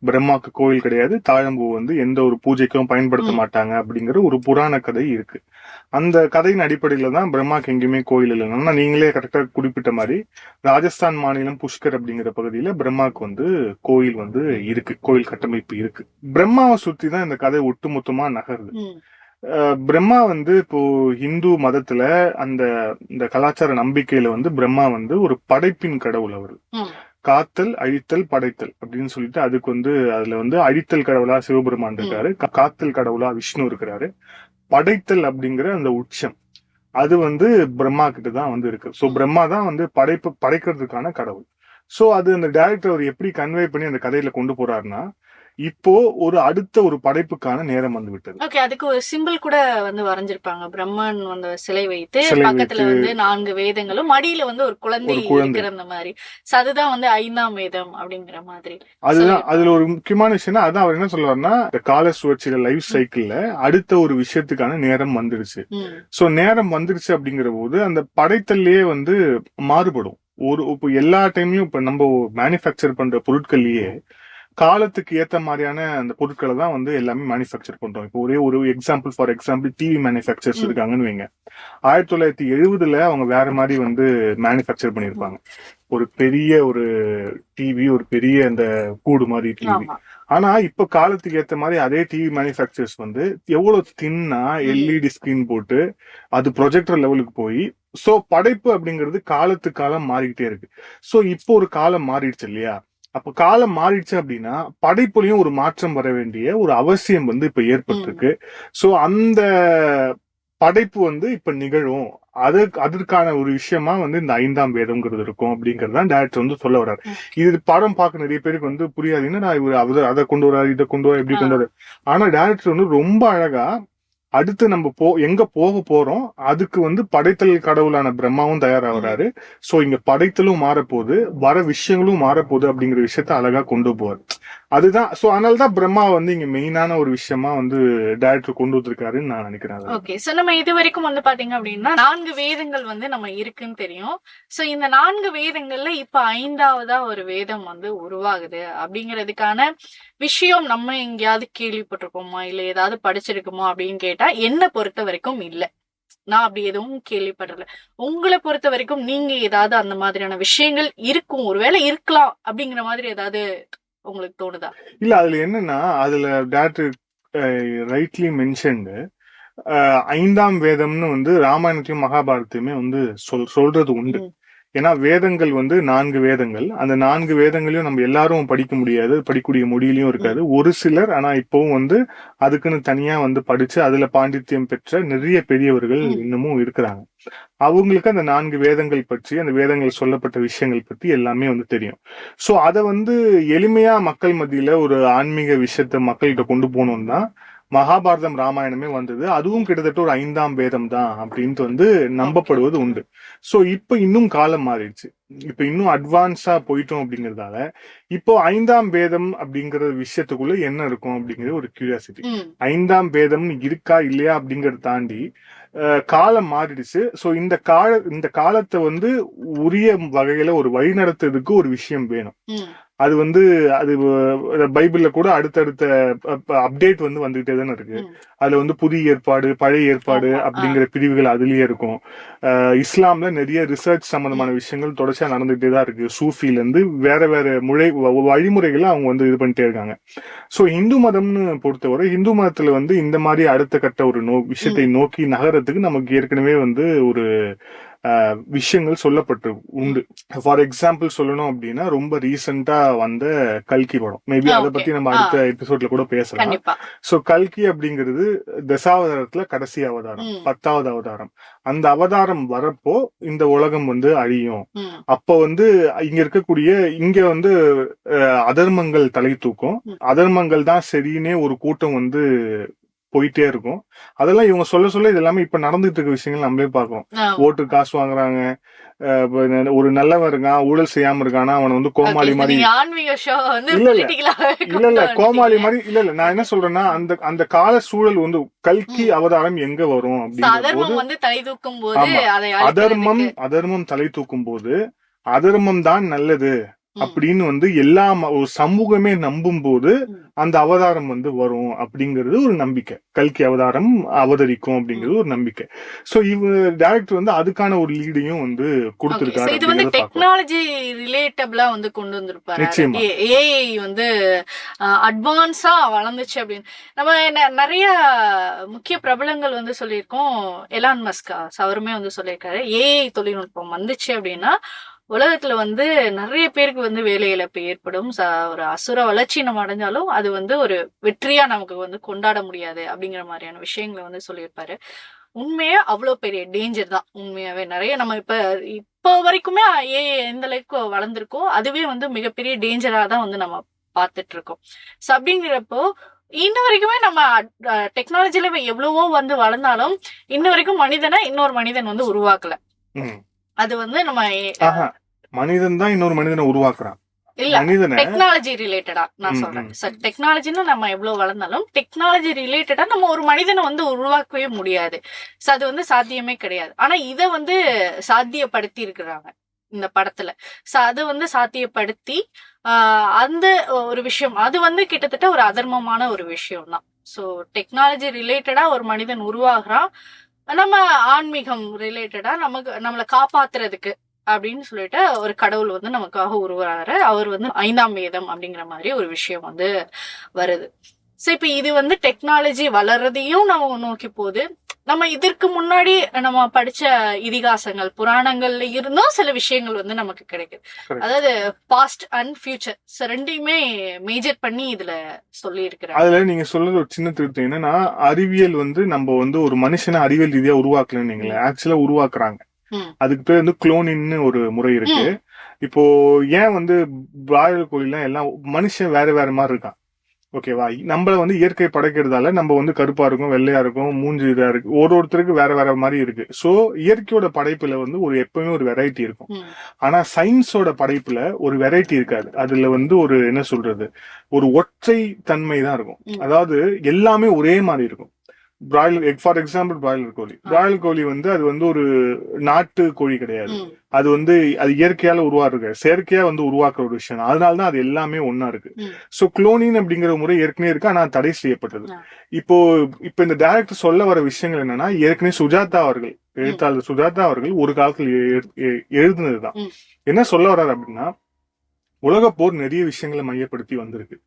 பிரம்மாக்கு கோயில் கிடையாது, தாழம்பூ வந்து எந்த ஒரு பூஜைக்கும் பயன்படுத்த மாட்டாங்க அப்படிங்கிற ஒரு புராண கதை இருக்கு. அந்த கதையின் அடிப்படையில தான் பிரம்மாக்கு எங்கேயுமே கோயில் இல்லைன்னா, நீங்களே கரெக்டா குறிப்பிட்ட மாதிரி ராஜஸ்தான் மாநிலம் புஷ்கர் அப்படிங்கிற பகுதியில பிரம்மாக்கு வந்து கோயில் வந்து இருக்கு, கோயில் கட்டமைப்பு இருக்கு. பிரம்மாவை சுத்தி தான் இந்த கதை ஒட்டுமொத்தமா நகருது. பிரம்மா வந்து இப்போ இந்து மதத்துல அந்த இந்த கலாச்சார நம்பிக்கையில வந்து பிரம்மா வந்து ஒரு படைப்பின் கடவுள். அவரு காத்தல், அழித்தல், படைத்தல் அப்படின்னு சொல்லிட்டு அதுக்கு வந்து அதுல வந்து அழித்தல் கடவுளா சிவபெருமான் இருக்காரு, காத்தல் கடவுளா விஷ்ணு இருக்கிறாரு, படைத்தல் அப்படிங்கிற அந்த உச்சம் அது வந்து பிரம்மா கிட்ட தான் வந்து இருக்கு. சோ பிரம்மா தான் வந்து படைக்கிறதுக்கான கடவுள். சோ அது அந்த டைரக்டர் அவர் எப்படி கன்வே பண்ணி அந்த கதையில கொண்டு போறாருன்னா, இப்போ ஒரு அடுத்த ஒரு படைப்புக்கான நேரம் வந்து விட்டது. ஓகே, அதுக்கு ஒரு சிம்பிள் கூட வந்து வரைஞ்சிருப்பாங்க. பிரம்மன் வந்து சிலை வைத்து பக்கத்துல வந்து 4 வேதங்களும் மடியில வந்து ஒரு குழந்தை இருக்கிற மாதிரி. அதுதான் வந்து 5ஆம் வேதம் அப்படிங்கிற மாதிரி. அதுதான் அதுல ஒரு முக்கியமான விஷயம். அதான் அவர் என்ன சொல்லுவாருன்னா, இந்த கால சுழற்சியில லைஃப் சைக்கிள்ல அடுத்த ஒரு விஷயத்துக்கான நேரம் வந்துருச்சு. சோ நேரம் வந்துருச்சு அப்படிங்கிற போது அந்த படைத்தல்லையே வந்து மாறுபடும். இப்போ எல்லா டைம்லயும் இப்ப நம்ம மேனுஃபேக்சர் பண்ற பொருட்கள்லயே காலத்துக்கு ஏத்த மாதிரியான அந்த பொருட்களை தான் வந்து எல்லாமே மேனுஃபேக்சர் பண்றோம். இப்போ ஒரே ஒரு example, for example TV manufacturers இருக்காங்கன்னு வைங்க. 1970 அவங்க வேற மாதிரி வந்து மேனுஃபேக்சர் பண்ணிருப்பாங்க. ஒரு பெரிய ஒரு டிவி, ஒரு பெரிய அந்த கூடு மாதிரி டிவி. ஆனா இப்ப காலத்துக்கு ஏத்த மாதிரி அதே டிவி மேனுஃபேக்சர்ஸ் வந்து எவ்வளவு தின்னா எல்இடி ஸ்கிரீன் போட்டு அது ப்ரொஜெக்டர் லெவலுக்கு போய், சோ படைப்பு அப்படிங்கிறது காலத்துக்கு காலம் மாறிக்கிட்டே இருக்கு. சோ இப்போ ஒரு காலம் மாறிடுச்சு இல்லையா? அப்ப காலம் மாறிடுச்சு அப்படின்னா படைப்புலயும் ஒரு மாற்றம் வர வேண்டிய ஒரு அவசியம் வந்து இப்ப ஏற்பட்டிருக்கு. சோ அந்த படைப்பு வந்து இப்ப நிகழும். அதற்கான ஒரு விஷயமா வந்து இந்த 5ஆம் வேதம்ங்கிறது இருக்கும் அப்படிங்கறதுதான் டைரக்டர் வந்து சொல்ல வர்றாரு. இது படம் பார்க்க நிறைய பேருக்கு வந்து புரியாது. என்ன இவரு அதை கொண்டு வர்றாரு, இதை கொண்டு வர, எப்படி கொண்டு வர்றாரு. ஆனா டைரக்டர் வந்து ரொம்ப அழகா அடுத்து நம்ம எங்க போக போறோம், அதுக்கு வந்து படைத்தல் கடவுளான பிரம்மாவும் தயாராகிறாரு. சோ இங்க படைத்தலும் மாறப்போகுது, வர விஷயங்களும் மாறப்போகுது அப்படிங்கிற விஷயத்த அழகா கொண்டு போவார். அதுதான். சோ அதனாலதான் பிரம்மா வந்து இங்க மெயினான ஒரு விஷயமா வந்து டைரக்டர் கொண்டு வந்திருக்காருன்னு நான் நினைக்கிறேன். ஓகே, சோ நம்ம இது வரைக்கும் வந்து பாத்தீங்க அப்படின்னா 4 வேதங்கள் வந்து நம்ம இருக்குன்னு தெரியும். சோ இந்த 4 வேதங்கள்ல இப்ப 5ஆவதா ஒரு வேதம் வந்து உருவாகுது அப்படிங்கறதுக்கான விஷயம் நம்ம எங்கேயாவது கேள்விப்பட்டிருக்கோமா, இல்ல ஏதாவது படிச்சிருக்கோமா அப்படின்னு கேட்டா என்ன பொறுத்த வரைக்கும் இல்ல. நான் அப்படி எதுவும் கேள்விப்படல. உங்களை பொறுத்த வரைக்கும் நீங்க ஏதாவது அந்த மாதிரியான விஷயங்கள் இருக்கும், ஒருவேளை இருக்கலாம் அப்படிங்கிற மாதிரி ஏதாவது உங்களுக்கு தோணுதா? இல்ல, அதுல என்னன்னா, அதுல டைரக்டர் ரைட்லி மென்ஷன்டு 5ஆம் வேதம்னு வந்து ராமாயணத்தையும் மகாபாரத்தையுமே வந்து சொல்றது உண்டு. ஏன்னா வேதங்கள் வந்து 4 வேதங்கள். அந்த 4 வேதங்களையும் நம்ம எல்லாரும் படிக்க முடியாது, படிக்கக்கூடிய மொழியிலயும் இருக்காது. ஒரு சிலர் ஆனா இப்பவும் வந்து அதுக்குன்னு தனியா வந்து படிச்சு அதுல பாண்டித்யம் பெற்ற நிறைய பெரியவர்கள் இன்னமும் இருக்கிறாங்க. அவங்களுக்கு அந்த 4 வேதங்கள் பற்றி, அந்த வேதங்கள் சொல்லப்பட்ட விஷயங்கள் பத்தி எல்லாமே வந்து தெரியும். சோ அத வந்து எளிமையா மக்கள் மத்தியில ஒரு ஆன்மீக விஷயத்த மக்கள்கிட்ட கொண்டு போகணும்னா மகாபாரதம், ராமாயணமே வந்தது. அதுவும் கிட்டத்தட்ட ஒரு 5ஆம் வேதம் தான் அப்படின்ட்டு வந்து நம்பப்படுவது உண்டு. சோ இப்ப இன்னும் காலம் மாறிடுச்சு, இப்ப இன்னும் அட்வான்ஸா போயிட்டோம் அப்படிங்கறதால இப்போ 5ஆம் வேதம் அப்படிங்கிற விஷயத்துக்குள்ள என்ன இருக்கும் அப்படிங்கிற ஒரு கியூரியாசிட்டி. 5ஆம் வேதம் இருக்கா இல்லையா அப்படிங்கறத தாண்டி காலம் மாறிடுச்சு. சோ இந்த காலத்தை வந்து உரிய வகையில ஒரு வழி நடத்துறதுக்கு ஒரு விஷயம் வேணும். அது வந்து அது பைபிள்ல கூட அடுத்தடுத்த அப்டேட் வந்து வந்துகிட்டே தானே இருக்கு. அதுல வந்து புதிய ஏற்பாடு, பழைய ஏற்பாடு அப்படிங்கிற பிரிவுகள் அதுலயே இருக்கும். இஸ்லாம்ல நிறைய ரிசர்ச் சம்பந்தமான விஷயங்கள் தொடர்ச்சியா நடந்துகிட்டே தான் இருக்கு. சூஃபில இருந்து வேற வேற வழிமுறைகளை அவங்க வந்து இது பண்ணிட்டே இருக்காங்க. சோ இந்து மதம்னு பொறுத்தவரை, இந்து மதத்துல வந்து இந்த மாதிரி அடுத்த கட்ட ஒரு விஷயத்தை நோக்கி நகரத்துக்கு நமக்கு ஏற்கனவே வந்து ஒரு விஷயங்கள் சொல்லப்பட்டு உண்டு. ஃபார் எக்ஸாம்பிள் சொல்லணும் அப்படின்னா, ரொம்ப ரீசெண்டா வந்த கல்கி படம், மேபி அதை பத்தி நம்ம அடுத்த எபிசோட்ல கூட பேசலாம். சோ கல்கி அப்படிங்கிறது தசாவதாரத்துல கடைசி அவதாரம், 10வது அவதாரம். அந்த அவதாரம் வரப்போ இந்த உலகம் வந்து அழியும். அப்ப வந்து இங்க வந்து அதர்மங்கள் தலை தூக்கும். அதர்மங்கள் தான் சரின்னே ஒரு கூட்டம் வந்து போயிட்டே இருக்கும். அதெல்லாம் இவங்க சொல்ல சொல்ல இது எல்லாமே இப்ப நடந்துட்டு இருக்க விஷயங்கள் நம்மளே பார்க்கணும். ஓட்டு காசு வாங்குறாங்க, ஒரு நல்லவன் இருக்கான் ஊழல் செய்யாம இருக்கானா அவன் வந்து கோமாளி மாதிரி. இல்ல கோமாளி மாதிரி இல்ல. நான் என்ன சொல்றேன்னா அந்த அந்த கால சூழல் வந்து கல்கி அவதாரம் எங்க வரும் அப்படிங்கும் அதர்மம் தலை தூக்கும் போது அதர்மம் தான் நல்லது அப்படின்னு வந்து எல்லா ஒரு சமூகமே நம்பும் போது அந்த அவதாரம் வந்து வரும் அப்படிங்கிறது ஒரு நம்பிக்கை. கல்கி அவதாரம் அவதரிக்கும் அப்படிங்கிறது ஒரு நம்பிக்கை. சோ டைரக்டர் வந்து அதுக்கான ஒரு லீடையும் வந்து கொடுத்திருக்காரு. இது வந்து டெக்னாலஜி ரிலேட்டபிளா வந்து கொண்டு வந்திருப்பாரு. நிச்சயமா ஏஐ வந்து அட்வான்ஸா வளர்ந்துச்சு அப்படின்னு நம்ம நிறைய முக்கிய பிரபலங்கள் வந்து சொல்லியிருக்கோம். எலான் மஸ்க் அவருமே வந்து சொல்லியிருக்காரு, ஏஐ தொழில்நுட்பம் வந்துச்சு அப்படின்னா உலகத்துல வந்து நிறைய பேருக்கு வந்து வேலை இழப்பு ஏற்படும். ஒரு அசுர வளர்ச்சி நம்ம அடைஞ்சாலும் அது வந்து ஒரு வெற்றியா நமக்கு வந்து கொண்டாட முடியாது அப்படிங்கிற மாதிரியான விஷயங்களை வந்து சொல்லியிருப்பாரு. உண்மையா அவ்வளவு பெரிய டேஞ்சர் தான். உண்மையாவே நிறைய நம்ம இப்ப வரைக்குமே எந்த அளவுக்கு வளர்ந்துருக்கோ அதுவே வந்து மிகப்பெரிய டேஞ்சரா தான் வந்து நம்ம பார்த்துட்டு இருக்கோம். சோ அப்படிங்கிறப்போ இன்ன வரைக்குமே நம்ம டெக்னாலஜில எவ்வளவோ வந்து வளர்ந்தாலும் இன்ன வரைக்கும் இன்னொரு மனிதன் வந்து உருவாக்கல. அது வந்து நம்ம மனிதன் தான் இன்னொரு மனிதனை உருவாக்குறான். இல்ல டெக்னாலஜி ரிலேட்டடா நான் சொல்றேன். டெக்னாலஜின்னு நம்ம எவ்வளவு வளர்ந்தாலும் டெக்னாலஜி ரிலேட்டடா நம்ம ஒரு மனிதனை வந்து உருவாக்கவே முடியாது. அது வந்து சாத்தியமே கிடையாது. ஆனா இத வந்து சாத்தியப்படுத்தி இருக்கிறாங்க இந்த படத்துல. அது வந்து சாத்தியப்படுத்தி அந்த ஒரு விஷயம் அது வந்து கிட்டத்தட்ட ஒரு அதர்மமான ஒரு விஷயம் தான். சோ டெக்னாலஜி ரிலேட்டடா ஒரு மனிதன் உருவாகிறான், நம்ம ஆன்மீகம் ரிலேட்டடா நம்மளை காப்பாத்துறதுக்கு அப்படின்னு சொல்லிட்டு ஒரு கடவுள் வந்து நமக்காக உருவாரு. அவர் வந்து 5ஆம் வேதம் அப்படிங்கிற மாதிரி ஒரு விஷயம் வந்து வருது. சோ இப்ப இது வந்து டெக்னாலஜி வளர்றதையும் நம்ம நோக்கி போகுது. நம்ம இதற்கு முன்னாடி நம்ம படிச்ச இதிகாசங்கள் புராணங்கள்ல இருந்தும் சில விஷயங்கள் வந்து நமக்கு கிடைக்குது. அதாவது பாஸ்ட் அண்ட் ஃபியூச்சர் ரெண்டையுமே மேஜர் பண்ணி இதுல சொல்லி இருக்கிறாங்க. அதுல நீங்க சொல்றது ஒரு சின்ன திருத்தம் என்னன்னா, அறிவியல் வந்து நம்ம வந்து ஒரு மனுஷனை அறிவியல் ரீதியா உருவாக்கலன்னு நீங்களே ஆக்சுவலா உருவாக்குறாங்க. அதுக்கு பேர் வந்து குளோனின்னு ஒரு முறை இருக்கு. இப்போ ஏன் வந்து பிராய்லர் கோழிலாம் எல்லாம் மனுஷன் வேற வேற மாதிரி இருக்கான். ஓகேவா, நம்மள வந்து இயற்கை படைக்கிறதால நம்ம வந்து கருப்பா இருக்கும், வெள்ளையா இருக்கும், மூஞ்சி இதா இருக்கு, ஒருத்தருக்கு வேற வேற மாதிரி இருக்கு. சோ இயற்கையோட படைப்புல வந்து எப்பவுமே ஒரு வெரைட்டி இருக்கும். ஆனா சயின்ஸோட படைப்புல ஒரு வெரைட்டி இருக்காது. அதுல வந்து ஒரு என்ன சொல்றது, ஒரு ஒற்றை தன்மை தான் இருக்கும். அதாவது எல்லாமே ஒரே மாதிரி இருக்கும். பிராய்லர் ஃபார் எக்ஸாம்பிள் பிராய்லர் கோழி வந்து அது வந்து ஒரு நாட்டு கோழி கிடையாது. அது வந்து அது இயற்கையால உருவாக்குற செயற்கையா வந்து உருவாக்குற ஒரு விஷயம். அதனாலதான் அது எல்லாமே ஒன்னா இருக்கு. சோ குளோனிங் அப்படிங்கிற முறை ஏற்கனவே இருக்கு, ஆனா தடை செய்யப்பட்டது. இப்போ இந்த டைரக்டர் சொல்ல வர விஷயங்கள் என்னன்னா, ஏற்கனவே சுஜாதா அவர்கள் எழுத்தாளர் சுஜாதா அவர்கள் ஒரு காலத்தில் எழுதுனதுதான். என்ன சொல்ல வர்றாரு அப்படின்னா, உலக போர் நிறைய விஷயங்களை மையப்படுத்தி வந்திருக்கு.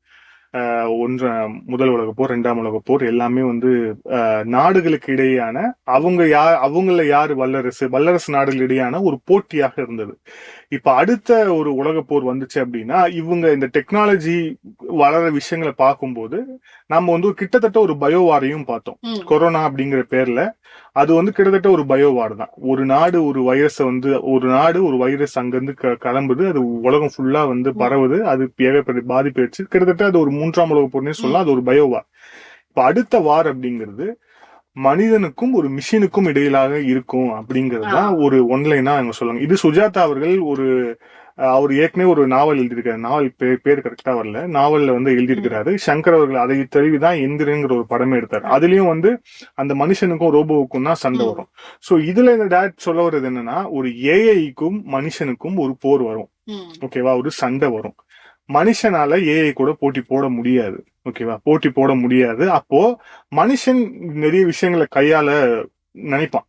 முதல் உலக போர், 2ஆம் உலக போர் எல்லாமே வந்து நாடுகளுக்கு இடையேயான அவங்கள யாரு வல்லரசு நாடுகள் இடையான ஒரு போட்டியாக இருந்தது. இப்ப அடுத்த ஒரு உலக போர் வந்துச்சு அப்படின்னா இவங்க இந்த டெக்னாலஜி வளர விஷயங்களை பார்க்கும்போது நம்ம வந்து கிட்டத்தட்ட ஒரு பயோவாரையும் பார்த்தோம். கொரோனா அப்படிங்கிற பேர்ல அது வந்து கிட்டத்தட்ட ஒரு பயோவார் தான். ஒரு நாடு ஒரு வைரஸ் அங்கிருந்து கிளம்புது, அது உலகம் ஃபுல்லா வந்து பரவுது, அது பாதிப்பு கிட்டத்தட்ட அது ஒரு 3ஆம் உலக போர்னே சொல்லலாம். அது ஒரு பயோவார். இப்ப அடுத்த வார் அப்படிங்கிறது மனிதனுக்கும் ஒரு மிஷினுக்கும் இடையிலாக இருக்கும் அப்படிங்கிறது தான் ஒரு ஒன்லைனா அவங்க சொல்லுவாங்க. இது சுஜாதா அவர்கள் அவர் ஏற்கனவே ஒரு நாவல் எழுதியிருக்காரு. நாவல் பேர் கரெக்டா வரல, நாவல்ல வந்து எழுதியிருக்கிறாரு. சங்கர் அவர்கள் அதை தெரிவிதான் எந்திரங்கிற ஒரு படமே எடுத்தாரு. அதுலயும் வந்து அந்த மனுஷனுக்கும் ரோபோவுக்கும் தான் சண்டை வரும். சோ இதுல இந்த டைரக்டர் சொல்ல வர்றது என்னன்னா, ஒரு ஏஐக்கும் மனுஷனுக்கும் ஒரு போர் வரும். ஓகேவா, ஒரு சண்டை வரும். மனுஷனால ஏஐ கூட போட்டி போட முடியாது. ஓகேவா, போட்டி போட முடியாது. அப்போ மனுஷன் நிறைய விஷயங்களை கையால நினைப்பான்.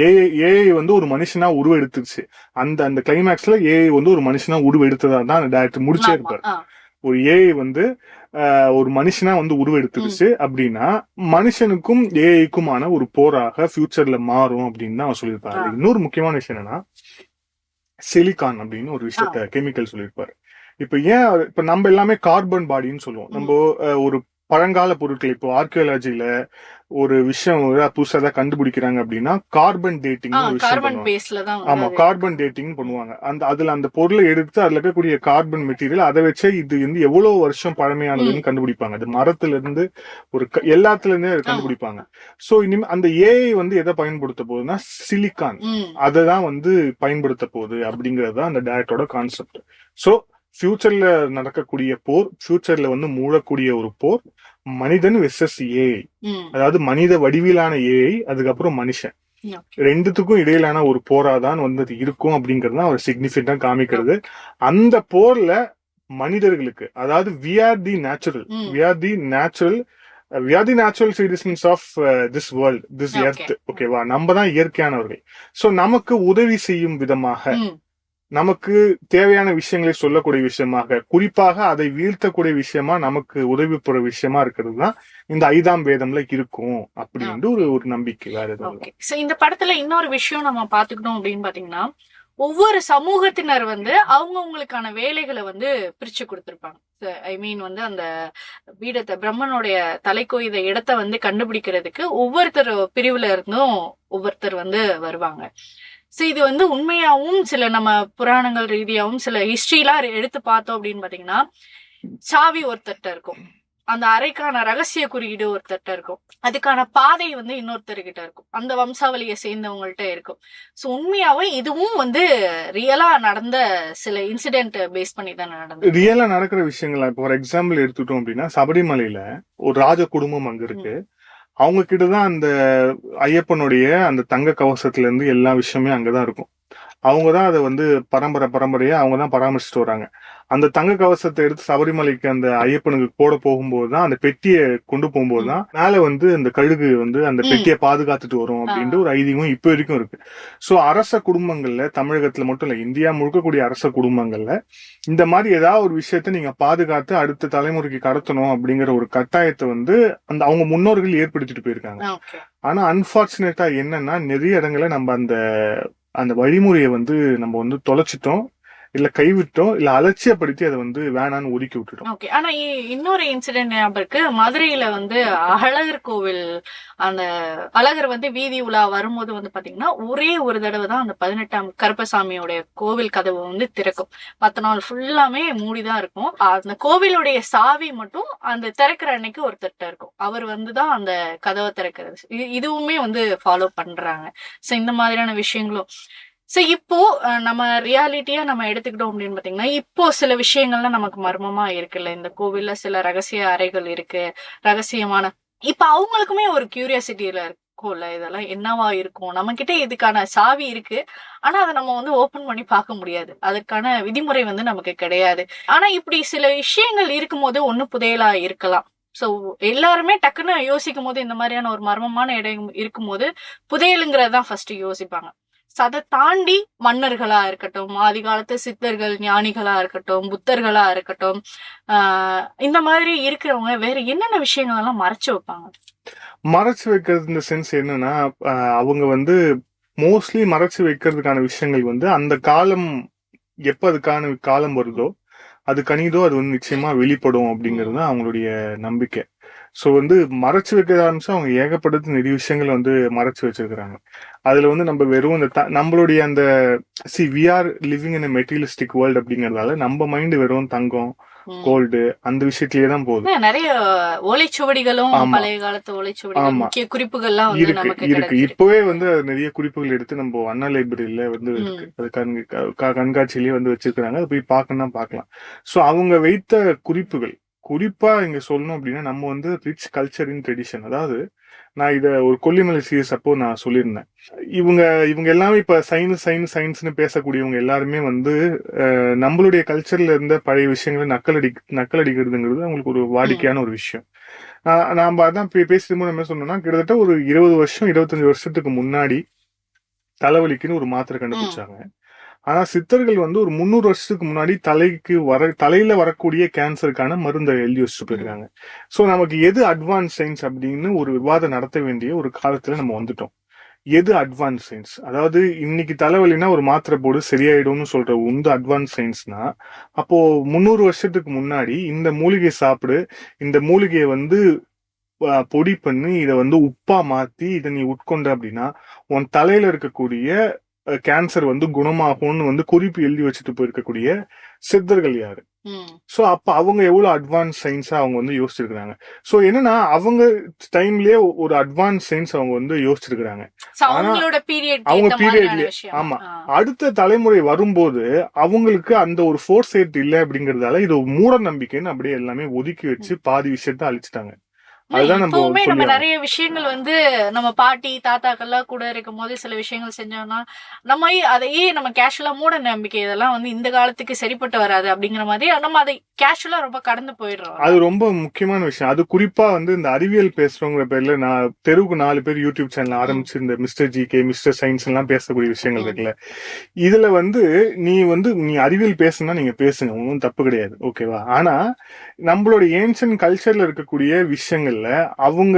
ஏஐ வந்து ஒரு மனுஷனா உருவெடுத்துருச்சு. அந்த கிளைமேக்ஸ்ல ஏஐ வந்து ஒரு மனுஷனா உருவெடுத்ததா தான் டைரக்டர் முடிச்சே இருப்பாரு. ஒரு ஏஐ வந்து ஒரு மனுஷனா வந்து உருவெடுத்துருச்சு அப்படின்னா மனுஷனுக்கும் ஏஐக்குமான ஒரு போராக ஃபியூச்சர்ல மாறும் அப்படின்னு தான் அவர் சொல்லியிருப்பாரு. இன்னொரு முக்கியமான விஷயம் என்னன்னா, சிலிகான் அப்படின்னு ஒரு விஷயத்த கெமிக்கல் சொல்லியிருப்பாரு. இப்ப நம்ம எல்லாமே கார்பன் பாடின்னு சொல்லுவோம். நம்ம ஒரு பழங்கால பொருட்கள் இப்போ ஆர்கியாலஜில ஒரு விஷயம் புதுசா ஏதாவது கண்டுபிடிக்கிறாங்க அப்படின்னா கார்பன் டேட்டிங் கார்பன் பேஸ்ல தான் ஆமா கார்பன் டேட்டிங் பண்ணுவாங்க. அதுல அந்த பொருளை எடுத்து அதுல இருக்கக்கூடிய கார்பன் மெட்டீரியல் அதை வச்சே இது வந்து எவ்வளவு வருஷம் பழமையானதுன்னு கண்டுபிடிப்பாங்க. அது மரத்துல இருந்து எல்லாத்துல இருந்தே கண்டுபிடிப்பாங்க. சோ இனிமே அந்த ஏஐ வந்து எதை பயன்படுத்த போகுதுன்னா சிலிக்கான் அததான் வந்து பயன்படுத்த போகுது அப்படிங்கறதுதான் அந்த டேரக்டரோட கான்செப்ட். சோ ஃபியூச்சர்ல நடக்கக்கூடிய போர், ஃபியூச்சர்ல வந்து மூழக்கூடிய ஒரு போர் மனிதன் வெர்சஸ் ஏஐ, அதாவது மனித வடிவிலான ஏஐ அதுக்கப்புறம் மனுஷன் ரெண்டுத்துக்கும் இடையிலான ஒரு போராதான் வந்து இருக்கும் அப்படிங்கறது அவர் சிக்னிபிகண்டா காமிக்கிறது. அந்த போர்ல மனிதர்களுக்கு, அதாவது we are the natural citizens of this world, this earth. ஓகேவா, நம்ம தான் இயற்கையானவர்கள். சோ நமக்கு உதவி செய்யும் விதமாக, நமக்கு தேவையான விஷயங்களை சொல்லக்கூடிய விஷயமாக, குறிப்பாக அதை வீழ்த்தக்கூடிய விஷயமா, நமக்கு உதவி பெற விஷயமா இருக்கிறது தான் இந்த 5ஆம் வேதம்ல இருக்கும் அப்படின்னு ஒரு நம்பிக்கை. வேற எதுவும் இந்த படத்துல இன்னொரு விஷயம் நம்ம பாத்துக்கணும் அப்படின்னு பாத்தீங்கன்னா, ஒவ்வொரு சமூகத்தினர் வந்து அவங்கவுங்களுக்கான வேலைகளை வந்து பிரிச்சு கொடுத்திருப்பாங்க. ஐ மீன் வந்து அந்த பீடத்தை, பிரம்மனுடைய தலைக்கோயித இடத்தை வந்து கண்டுபிடிக்கிறதுக்கு ஒவ்வொருத்தர் பிரிவுல இருந்தும் ஒவ்வொருத்தர் வந்து வருவாங்க. சோ இது வந்து உண்மையாவும் சில நம்ம புராணங்கள் ரீதியாவும் சில ஹிஸ்டரிலாம் எடுத்து பார்த்தோம் அப்படின்னு பாத்தீங்கன்னா, சாவி ஒருத்தர்கிட்ட இருக்கும், அந்த அறைக்கான ரகசிய குறியீடு ஒருத்தர்கிட்ட இருக்கும், அதுக்கான பாதை வந்து இன்னொருத்தர்கிட்ட இருக்கும், அந்த வம்சாவளியை சேர்ந்தவங்கள்ட்ட இருக்கும். சோ உண்மையாவே இதுவும் வந்து ரியலா நடந்த சில இன்சிடென்ட் பேஸ் பண்ணி தான் நடந்தது. ரியலா நடக்கிற விஷயங்கள் இப்போ ஒரு எக்ஸாம்பிள் எடுத்துட்டோம் அப்படின்னா, சபரிமலையில ஒரு ராஜ குடும்பம் அங்க இருக்கு. அவங்க கிட்டதான் அந்த ஐயப்பனுடைய அந்த தங்க கவசத்துல இருந்து எல்லா விஷயமே அங்கதான் இருக்கும். அவங்கதான் அதை வந்து பரம்பரையா அவங்கதான் பராமரிச்சுட்டு வராங்க. அந்த தங்க கவசத்தை எடுத்து சபரிமலைக்கு அந்த ஐயப்பனுக்கு போட போகும்போதுதான், அந்த பெட்டியை கொண்டு போகும்போதுதான் மேல வந்து அந்த கழுகு வந்து அந்த பெட்டியை பாதுகாத்துட்டு வரும் அப்படின்ட்டு ஒரு ஐதீகம் இப்ப வரைக்கும் இருக்கு. சோ அரச குடும்பங்கள்ல, தமிழகத்துல மட்டும் இல்ல, இந்தியா முழுக்கக்கூடிய அரச குடும்பங்கள்ல இந்த மாதிரி ஏதாவது ஒரு விஷயத்த நீங்க பாதுகாத்து அடுத்த தலைமுறைக்கு கடத்தணும் அப்படிங்கிற ஒரு கட்டாயத்தை வந்து அந்த அவங்க முன்னோர்கள் ஏற்படுத்திட்டு போயிருக்காங்க. ஆனா அன்பார்ச்சுனேட்டா என்னன்னா, நிறைய இடங்கள்ல நம்ம அந்த வழிமுறையை வந்து நம்ம வந்து தொலைச்சிட்டோம், இல்ல கைவிட்டோம், இல்ல அலட்சியப்படுத்தி அதை வந்து வேணான்னு ஒதுக்கி விட்டுட்டோம். ஓகே. ஆனா இன்னொரு இன்சிடென்ட் ஞாபகம் இருக்கு. மதுரையில வந்து அழகர் கோவில், அந்த அழகர் வந்து வீதி உலா வரும்போது வந்து பாத்தீங்கன்னா ஒரே ஒரு தடவை தான் அந்த 18ஆம் கருப்பசாமியோட கோவில் கதவு வந்து திறக்கும். 10 நாள் ஃபுல்லாமே மூடிதான் இருக்கும். அந்த கோவிலுடைய சாவி மட்டும் அந்த திறக்கிற அன்னைக்கு ஒருத்தர்ட்ட இருக்கும். அவர் வந்துதான் அந்த கதவை திறக்கிறது. இதுவுமே வந்து ஃபாலோ பண்றாங்க. சோ இந்த மாதிரியான விஷயங்களும். சோ இப்போ நம்ம ரியாலிட்டியா நம்ம எடுத்துக்கிட்டோம் அப்படின்னு பாத்தீங்கன்னா, இப்போ சில விஷயங்கள்லாம் நமக்கு மர்மமா இருக்குல்ல, இந்த கோவில்ல சில ரகசிய அறைகள் இருக்கு, ரகசியமான, இப்ப அவங்களுக்குமே ஒரு கியூரியாசிட்டியில இருக்கும்ல, இதெல்லாம் என்னவா இருக்கும், நம்ம கிட்ட இதுக்கான சாவி இருக்கு, ஆனா அதை நம்ம வந்து ஓபன் பண்ணி பார்க்க முடியாது, அதற்கான விதிமுறை வந்து நமக்கு கிடையாது. ஆனா இப்படி சில விஷயங்கள் இருக்கும்போது ஒண்ணு புதையலா இருக்கலாம். சோ எல்லாருமே டக்குன்னு யோசிக்கும் போது, இந்த மாதிரியான ஒரு மர்மமான இடம் இருக்கும்போது புதையலுங்கிறதான் ஃபர்ஸ்ட் யோசிப்பாங்க. அதை தாண்டி மன்னர்களா இருக்கட்டும், ஆதி காலத்து சித்தர்கள், ஞானிகளா இருக்கட்டும், புத்தர்களா இருக்கட்டும், இந்த மாதிரி இருக்கிறவங்க வேற என்னென்ன விஷயங்கள் எல்லாம் மறைச்சு வைப்பாங்க? மறைச்சு வைக்கிறது இந்த சென்ஸ் என்னன்னா, அவங்க வந்து மோஸ்ட்லி மறைச்சு வைக்கிறதுக்கான விஷயங்கள் வந்து அந்த காலம், எப்ப அதுக்கான காலம் வருதோ, அது கனிதோ, அது வந்து நிச்சயமா வெளிப்படும் அப்படிங்கிறது தான் அவங்களுடைய நம்பிக்கை. சோ வந்து மறைச்சு வைக்க ஆரம்பிச்சா அவங்க ஏகப்பட்டது நிறைய விஷயங்கள் வந்து மறைச்சு வச்சிருக்கிறாங்க. அதுல வந்து நம்ம வெறும் இந்த நம்மளுடைய அந்த we are living in materialistic world அப்படிங்கறதால நம்ம மைண்ட் வெறும் தங்கம், கோல்டு அந்த விஷயத்திலேயே தான் போகுது. நிறைய ஓலைச்சுவடிகளும், பழைய காலத்து ஓலைச்சுவடிகள், முக்கிய குறிப்புகள்லாம் இருக்கு. இப்பவே வந்து நிறைய குறிப்புகள் எடுத்து நம்ம அண்ணா லைப்ரரியில வந்து இருக்கு, அது கண்காட்சியிலேயே வந்து வச்சிருக்காங்க. அதை போய் பார்க்கணும்னா பார்க்கலாம். சோ அவங்க வைத்த குறிப்புகள், குறிப்பா இங்க சொல்லணும் அப்படின்னா, நம்ம வந்து ரிச் கல்ச்சர் இன் ட்ரெடிஷன், அதாவது நான் இத ஒரு கொல்லிமலை சீரியஸ் அப்போ நான் சொல்லியிருந்தேன். இவங்க எல்லாமே இப்ப சயின்ஸ்னு பேசக்கூடியவங்க எல்லாருமே வந்து நம்மளுடைய கல்ச்சர்ல இருந்த பழைய விஷயங்களை நக்கலடிக்கிறதுங்கிறது அவங்களுக்கு ஒரு வாடிக்கையான ஒரு விஷயம். நாம அதான் பேசிட்டு நம்ம சொன்னோம்னா, கிட்டத்தட்ட ஒரு 20 வருஷம் 25 வருஷத்துக்கு முன்னாடி தலைவலிக்குன்னு ஒரு மாத்திரை கண்டுபிடிச்சாங்க. ஆனா சித்தர்கள் வந்து ஒரு 300 வருஷத்துக்கு முன்னாடி தலையில வரக்கூடிய கேன்சருக்கான மருந்தை எழுதி வச்சுட்டு போயிருக்காங்க. சோ நமக்கு எது அட்வான்ஸ் சயின்ஸ் அப்படின்னு ஒரு விவாதம் நடத்த வேண்டிய ஒரு காலத்துல நம்ம வந்துட்டோம். எது அட்வான்ஸ் சயின்ஸ்? அதாவது இன்னைக்கு தலைவலினா ஒரு மாத்திரை போடு சரியாயிடும்னு சொல்ற உந்து அட்வான்ஸ் சயின்ஸ்னா, அப்போ 300 வருஷத்துக்கு முன்னாடி இந்த மூலிகை சாப்பிடு, இந்த மூலிகையை வந்து பொடி பண்ணி இதை வந்து உப்பா மாத்தி இதை நீ உட்கொண்ட அப்படின்னா உன் தலையில இருக்கக்கூடிய கேன்சர் வந்து குணமாகும்னு வந்து குறிப்பு எழுதி வச்சுட்டு போயிருக்கக்கூடிய சித்தர்கள் யாரு? சோ அப்ப அவங்க எவ்வளவு அட்வான்ஸ் சயின்ஸா அவங்க வந்து யோசிச்சிருக்காங்க. சோ என்னன்னா அவங்க டைம்லயே ஒரு அட்வான்ஸ் சயின்ஸ் அவங்க வந்து யோசிச்சிருக்காங்க. அவங்க பீரியட்லயே. ஆமா, அடுத்த தலைமுறை வரும்போது அவங்களுக்கு அந்த ஒரு ஃபோர்ஸ் இல்லை அப்படிங்கறதால இது மூட நம்பிக்கைன்னு அப்படியே எல்லாமே ஒதுக்கி வச்சு பாதி விஷயத்த அழிச்சிட்டாங்க. இப்பவுமே நம்ம நிறைய விஷயங்கள் வந்து நம்ம பாட்டி தாத்தாக்கள்லாம் கூட இருக்கும் போது சில விஷயங்கள் செஞ்சோம்னா நம்ம அதையே நம்ம கேஷுவலா மூட நம்பிக்கை இதெல்லாம் வந்து இந்த காலத்துக்கு சரிப்பட்டு வராது அப்படிங்கிற மாதிரி நம்ம அதை கேஷுவலா ரொம்ப கடந்து போயிடுறோம். அது ரொம்ப முக்கியமான விஷயம். அது குறிப்பா வந்து இந்த அறிவியல் பேசுறவங்க பேர்ல நான் தெருவுக்கு 4 பேர் யூடியூப் சேனல் ஆரம்பிச்சு இந்த மிஸ்டர் ஜிகே மிஸ்டர் சயின்ஸ் எல்லாம் பேசக்கூடிய விஷயங்கள் இருக்குல்ல, இதுல வந்து நீ அறிவியல் பேசுனா நீங்க பேசுங்க, ஒன்றும் தப்பு கிடையாது, ஓகேவா? ஆனா நம்மளோட ஏன்ஷியன் கல்ச்சர்ல இருக்கக்கூடிய விஷயங்கள் அவங்க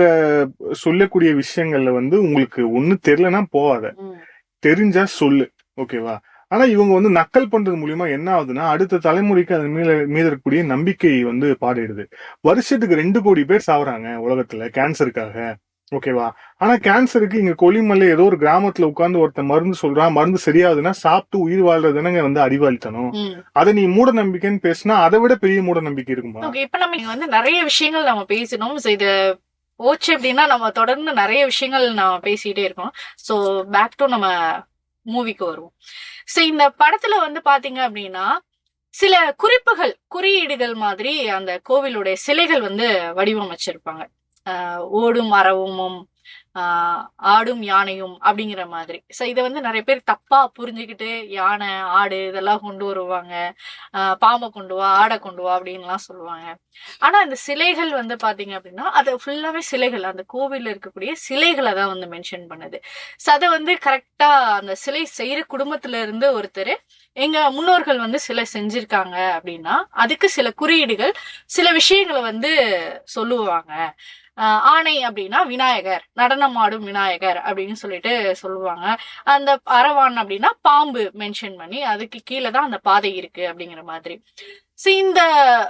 சொல்லக்கூடிய விஷயங்கள்ல வந்து உங்களுக்கு ஒண்ணு தெரியலன்னா போவாத, தெரிஞ்சா சொல்லு, ஓகேவா? ஆனா இவங்க வந்து நக்கல் பண்றது மூலியமா என்ன ஆகுதுன்னா அடுத்த தலைமுறைக்கு அது மீது இருக்கக்கூடிய நம்பிக்கை வந்து பாடிடுது. வருஷத்துக்கு 2 கோடி பேர் சாவறாங்க உலகத்துல கேன்சருக்காக, ஓகேவா? ஆனா கேன்சருக்கு இங்க கொல்லிமலை ஏதோ ஒரு கிராமத்துல உட்கார்ந்து ஒருத்தன் மருந்து சொல்றான், மருந்து சரியாகுதுன்னா சாப்பிட்டு உயிர் வாழ்றதுன்னு வந்து அறிவாளித்தனம். அதை நீ மூட நம்பிக்கைன்னு பேசினா அதை விட பெரிய மூட நம்பிக்கை இருக்குமா? இப்ப நம்ம வந்து நிறைய விஷயங்கள் நம்ம பேசணும். இது போச்சு அப்படின்னா நம்ம தொடர்ந்து நிறைய விஷயங்கள் நம்ம பேசிட்டே இருக்கோம். சோ பேக் டு நம்ம மூவிக்கு வருவோம். சோ இந்த படத்துல வந்து பாத்தீங்க அப்படின்னா சில குறியீடுகள் மாதிரி அந்த கோவிலுடைய சிலைகள் வந்து வடிவமைச்சிருப்பாங்க. ஓடும் அரவமும் ஆடும் யானையும் அப்படிங்கிற மாதிரி. சோ இதை வந்து நிறைய பேர் தப்பா புரிஞ்சுக்கிட்டு யானை ஆடு இதெல்லாம் கொண்டு வருவாங்க, பாம்பை கொண்டு வா ஆடை கொண்டு வா அப்படின்லாம் சொல்லுவாங்க. ஆனா அந்த சிலைகள் வந்து பாத்தீங்க அப்படின்னா அது ஃபுல்லாவே சிலைகள், அந்த கோவில்ல இருக்கக்கூடிய சிலைகளை தான் வந்து மென்ஷன் பண்ணுது. சோ அதை வந்து கரெக்டா அந்த சிலை செய்யற குடும்பத்துல இருந்து ஒருத்தர் எங்க முன்னோர்கள் வந்து சிலை செஞ்சிருக்காங்க அப்படின்னா அதுக்கு சில குறியீடுகள் சில விஷயங்களை வந்து சொல்லுவாங்க. ஆணை அப்படின்னா விநாயகர், நடனம் ஆடும் விநாயகர் அப்படின்னு சொல்லிட்டு சொல்லுவாங்க. அந்த அரவான் அப்படின்னா பாம்பு மென்ஷன் பண்ணி அதுக்கு கீழே தான் அந்த பாதை இருக்கு அப்படிங்கிற மாதிரி. இந்த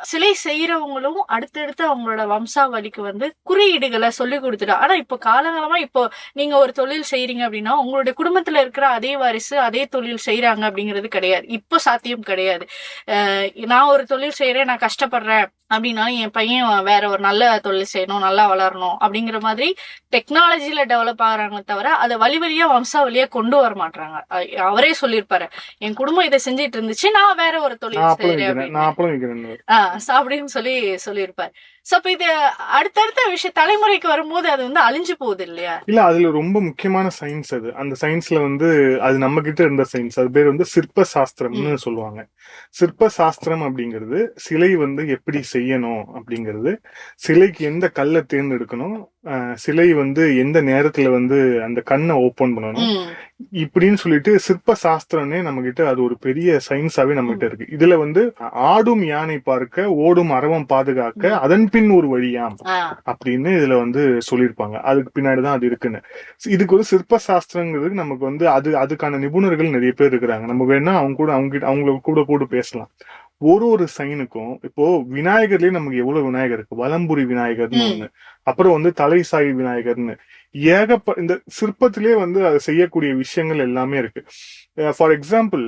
சிலை செய்யறவங்களும் அடுத்தடுத்து அவங்களோட வம்சாவளிக்கு வந்து குறியீடுகளை சொல்லி கொடுத்துட்டா. ஆனா இப்போ காலகாலமா இப்போ நீங்க ஒரு தொழில் செய்யறீங்க அப்படின்னா உங்களுடைய குடும்பத்துல இருக்கிற அதே வாரிசு அதே தொழில் செய்யறாங்க அப்படிங்கிறது கிடையாது, இப்போ சாத்தியம் கிடையாது. நான் ஒரு தொழில் செய்யறேன், நான் கஷ்டப்படுறேன் அப்படின்னா என் பையன் வேற ஒரு நல்ல தொழில் செய்யணும், நல்லா வளரணும் அப்படிங்கிற மாதிரி டெக்னாலஜில டெவலப் ஆகுறாங்களே தவிர அதை வழியா வம்சாவளியா கொண்டு வர மாட்டாங்க. அவரே சொல்லியிருப்பாரு, என் குடும்பம் இதை செஞ்சிட்டு இருந்துச்சு, நான் வேற ஒரு தொழில் செய்யறேன் அப்படின்னு சொல்லியிருப்பாரு. அப்ப இது அடுத்தடுத்த விஷயம் தலைமுறைக்கு வரும்போது அது வந்து அழிஞ்சு போகுது இல்லையா? இல்ல, அதுல ரொம்ப முக்கியமான சயின்ஸ் அது. அந்த சயின்ஸ்ல வந்து அது நம்ம கிட்ட இருந்த சயின்ஸ். அது பேர் வந்து சிற்ப சாஸ்திரம்னு சொல்லுவாங்க. சிற்ப சாஸ்திரம் அப்படிங்கிறது சிலை வந்து எப்படி செய்யணும் அப்படிங்கிறது, சிலைக்கு எந்த கல்லை தேர்ந்தெடுக்கணும், சிலை வந்து எந்த நேரத்துல வந்து அந்த கண்ணை ஓபன் பண்ணணும், இப்படின்னு சொல்லிட்டு சிற்ப சாஸ்திரம்னே நம்ம கிட்ட அது ஒரு பெரிய சயின்ஸாவே நம்ம கிட்ட இருக்கு. இதுல வந்து ஆடும் யானை பார்க்க ஓடும் அரவம் பாதுகாக்க அதன் பின் ஒரு வழியாம் அப்படின்னு இதுல வந்து சொல்லியிருப்பாங்க. அதுக்கு பின்னாடிதான் அது இருக்குன்னு. இதுக்கு ஒரு சிற்ப சாஸ்திரங்கிறது நமக்கு வந்து அதுக்கான நிபுணர்கள் நிறைய பேர் இருக்கிறாங்க. நம்ம வேணா அவங்கள கூட பேசலாம். ஒரு சைனுக்கும் இப்போ விநாயகர்லயே நமக்கு எவ்வளவு விநாயகர் இருக்கு. வலம்புரி விநாயகர்னு ஒண்ணு, அப்புறம் வந்து தலைசாய் விநாயகர்னு இந்த சிற்பத்திலே வந்து அது செய்யக்கூடிய விஷயங்கள் எல்லாமே இருக்கு. ஃபார் எக்ஸாம்பிள்,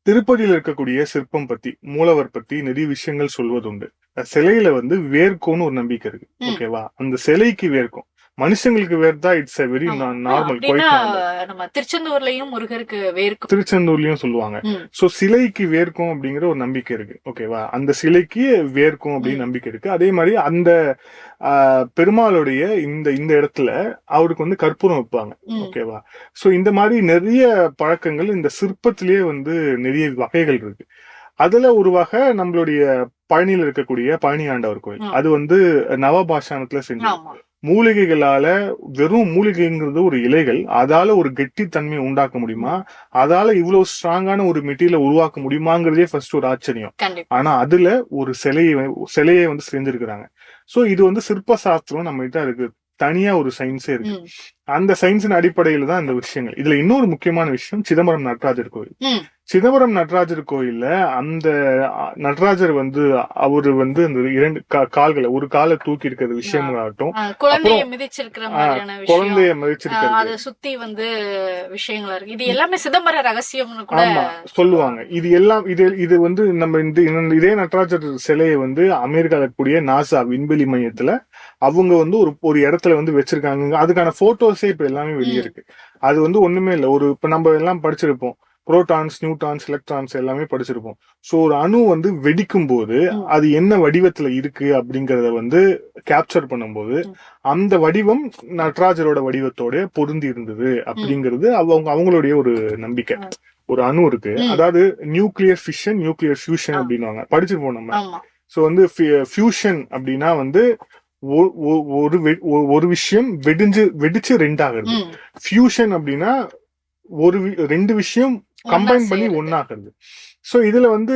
திருப்பதியில இருக்கக்கூடிய சிற்பம் பத்தி, மூலவர் பத்தி நிறைய விஷயங்கள் சொல்வது உண்டு. சிலையில வந்து வேர்க்கும்னு ஒரு நம்பிக்கை இருக்கு, ஓகேவா? அந்த சிலைக்கு வேர்க்கும், மனுஷங்களுக்கு வேர்த்தா இட்ஸ் a very நார்மல். நம்ம திருச்செந்தூர்லயும் முருகருக்கு வேர்க்கும், திருச்செந்தூர்லயும் சொல்லுவாங்க. சோ சிலைக்கு வேர்க்கும் அப்படிங்கிற ஒரு நம்பிக்கை இருக்கு, ஓகேவா? அந்த சிலைக்கு வேர்க்கும் அப்படின்னு நம்பிக்கை இருக்கு. அதே மாதிரி அந்த பெருமாளுடைய இந்த இடத்துல அவருக்கு வந்து கற்பூரம் வைப்பாங்க, ஓகேவா? சோ இந்த மாதிரி நிறைய பழக்கங்கள் இந்த சிற்பத்திலேயே வந்து நிறைய வகைகள் இருக்கு. அதுல ஒரு வகை நம்மளுடைய பழனியில இருக்கக்கூடிய பழனி ஆண்டவர் கோயில். அது வந்து நவபாஷாணத்துல செஞ்சோம். மூலிகைகளால, வெறும் மூலிகைங்கிறது ஒரு இலைகள், அதால ஒரு கெட்டித்தன்மையை உண்டாக்க முடியுமா, அதால இவ்வளவு ஸ்ட்ராங்கான ஒரு மெட்டீரியலை உருவாக்க முடியுமாங்கிறதே ஃபர்ஸ்ட் ஒரு ஆச்சரியம். ஆனா அதுல ஒரு சிலையை வந்து செஞ்சிருக்கிறாங்க. சோ இது வந்து சிற்ப சாஸ்திரம் நம்ம கிட்ட இருக்கு. தனியா ஒரு சயின்ஸே இருக்கு. அந்த சயின்ஸின் அடிப்படையில தான் இந்த விஷயங்கள். இதுல இன்னொரு முக்கியமான விஷயம் சிதம்பரம் நடராஜர் கோயில். சிதம்பரம் நடராஜர் கோயில்ல அந்த நடராஜர் வந்து அவரு வந்து அந்த 2 கால்களை ஒரு காலை தூக்கி இருக்கிற விஷயங்களாகட்டும், குழந்தைய மிதிச்சிருக்கிற மாதிரியான குழந்தைய விஷயம், மிதிச்சிருக்கிறது, அத சுத்தி வந்து விஷயங்களா இருக்கு. இது எல்லாமே சிதம்பர ரகசியம்னு கூட சொல்லுவாங்க. இது எல்லாம் இது வந்து நம்ம இதே நடராஜர் சிலையை வந்து அமெரிக்கால இருக்கக்கூடிய நாசா விண்வெளி மையத்துல அவங்க வந்து ஒரு இடத்துல வந்து வச்சிருக்காங்க. அதுக்கான போட்டோஸே இப்ப எல்லாமே வெளியே இருக்கு. அது வந்து ஒண்ணுமே இல்ல, இப்ப நம்ம எல்லாம் படிச்சிருப்போம், புரோட்டான்ஸ், நியூட்ரான்ஸ், எலக்ட்ரான்ஸ் எல்லாமே படிச்சிருப்போம். சோ ஒரு அணு வந்து வெடிக்கும் போது அது என்ன வடிவத்துல இருக்கு அப்படிங்கறத வந்து கேப்சர் பண்ணும்போது அந்த வடிவம் நடராஜரோட வடிவத்தோட பொருந்தி இருந்தது அப்படிங்கிறது அவங்களுடைய ஒரு நம்பிக்கை. ஒரு அணு இருக்கு, அதாவது நியூக்ளியர் ஃபிஷன், நியூக்ளியர் ஃபியூஷன் அப்படின்னுவாங்க, படிச்சிருப்போம் நம்ம. சோ வந்து ஃபியூஷன் அப்படின்னா வந்து ஒரு விஷயம் வெடிச்சு 2 ஆகுது. ஃபியூஷன் அப்படின்னா 2 விஷயம் கம்பைன் பண்ணி ஒன்னாகிறது. சோ இதுல வந்து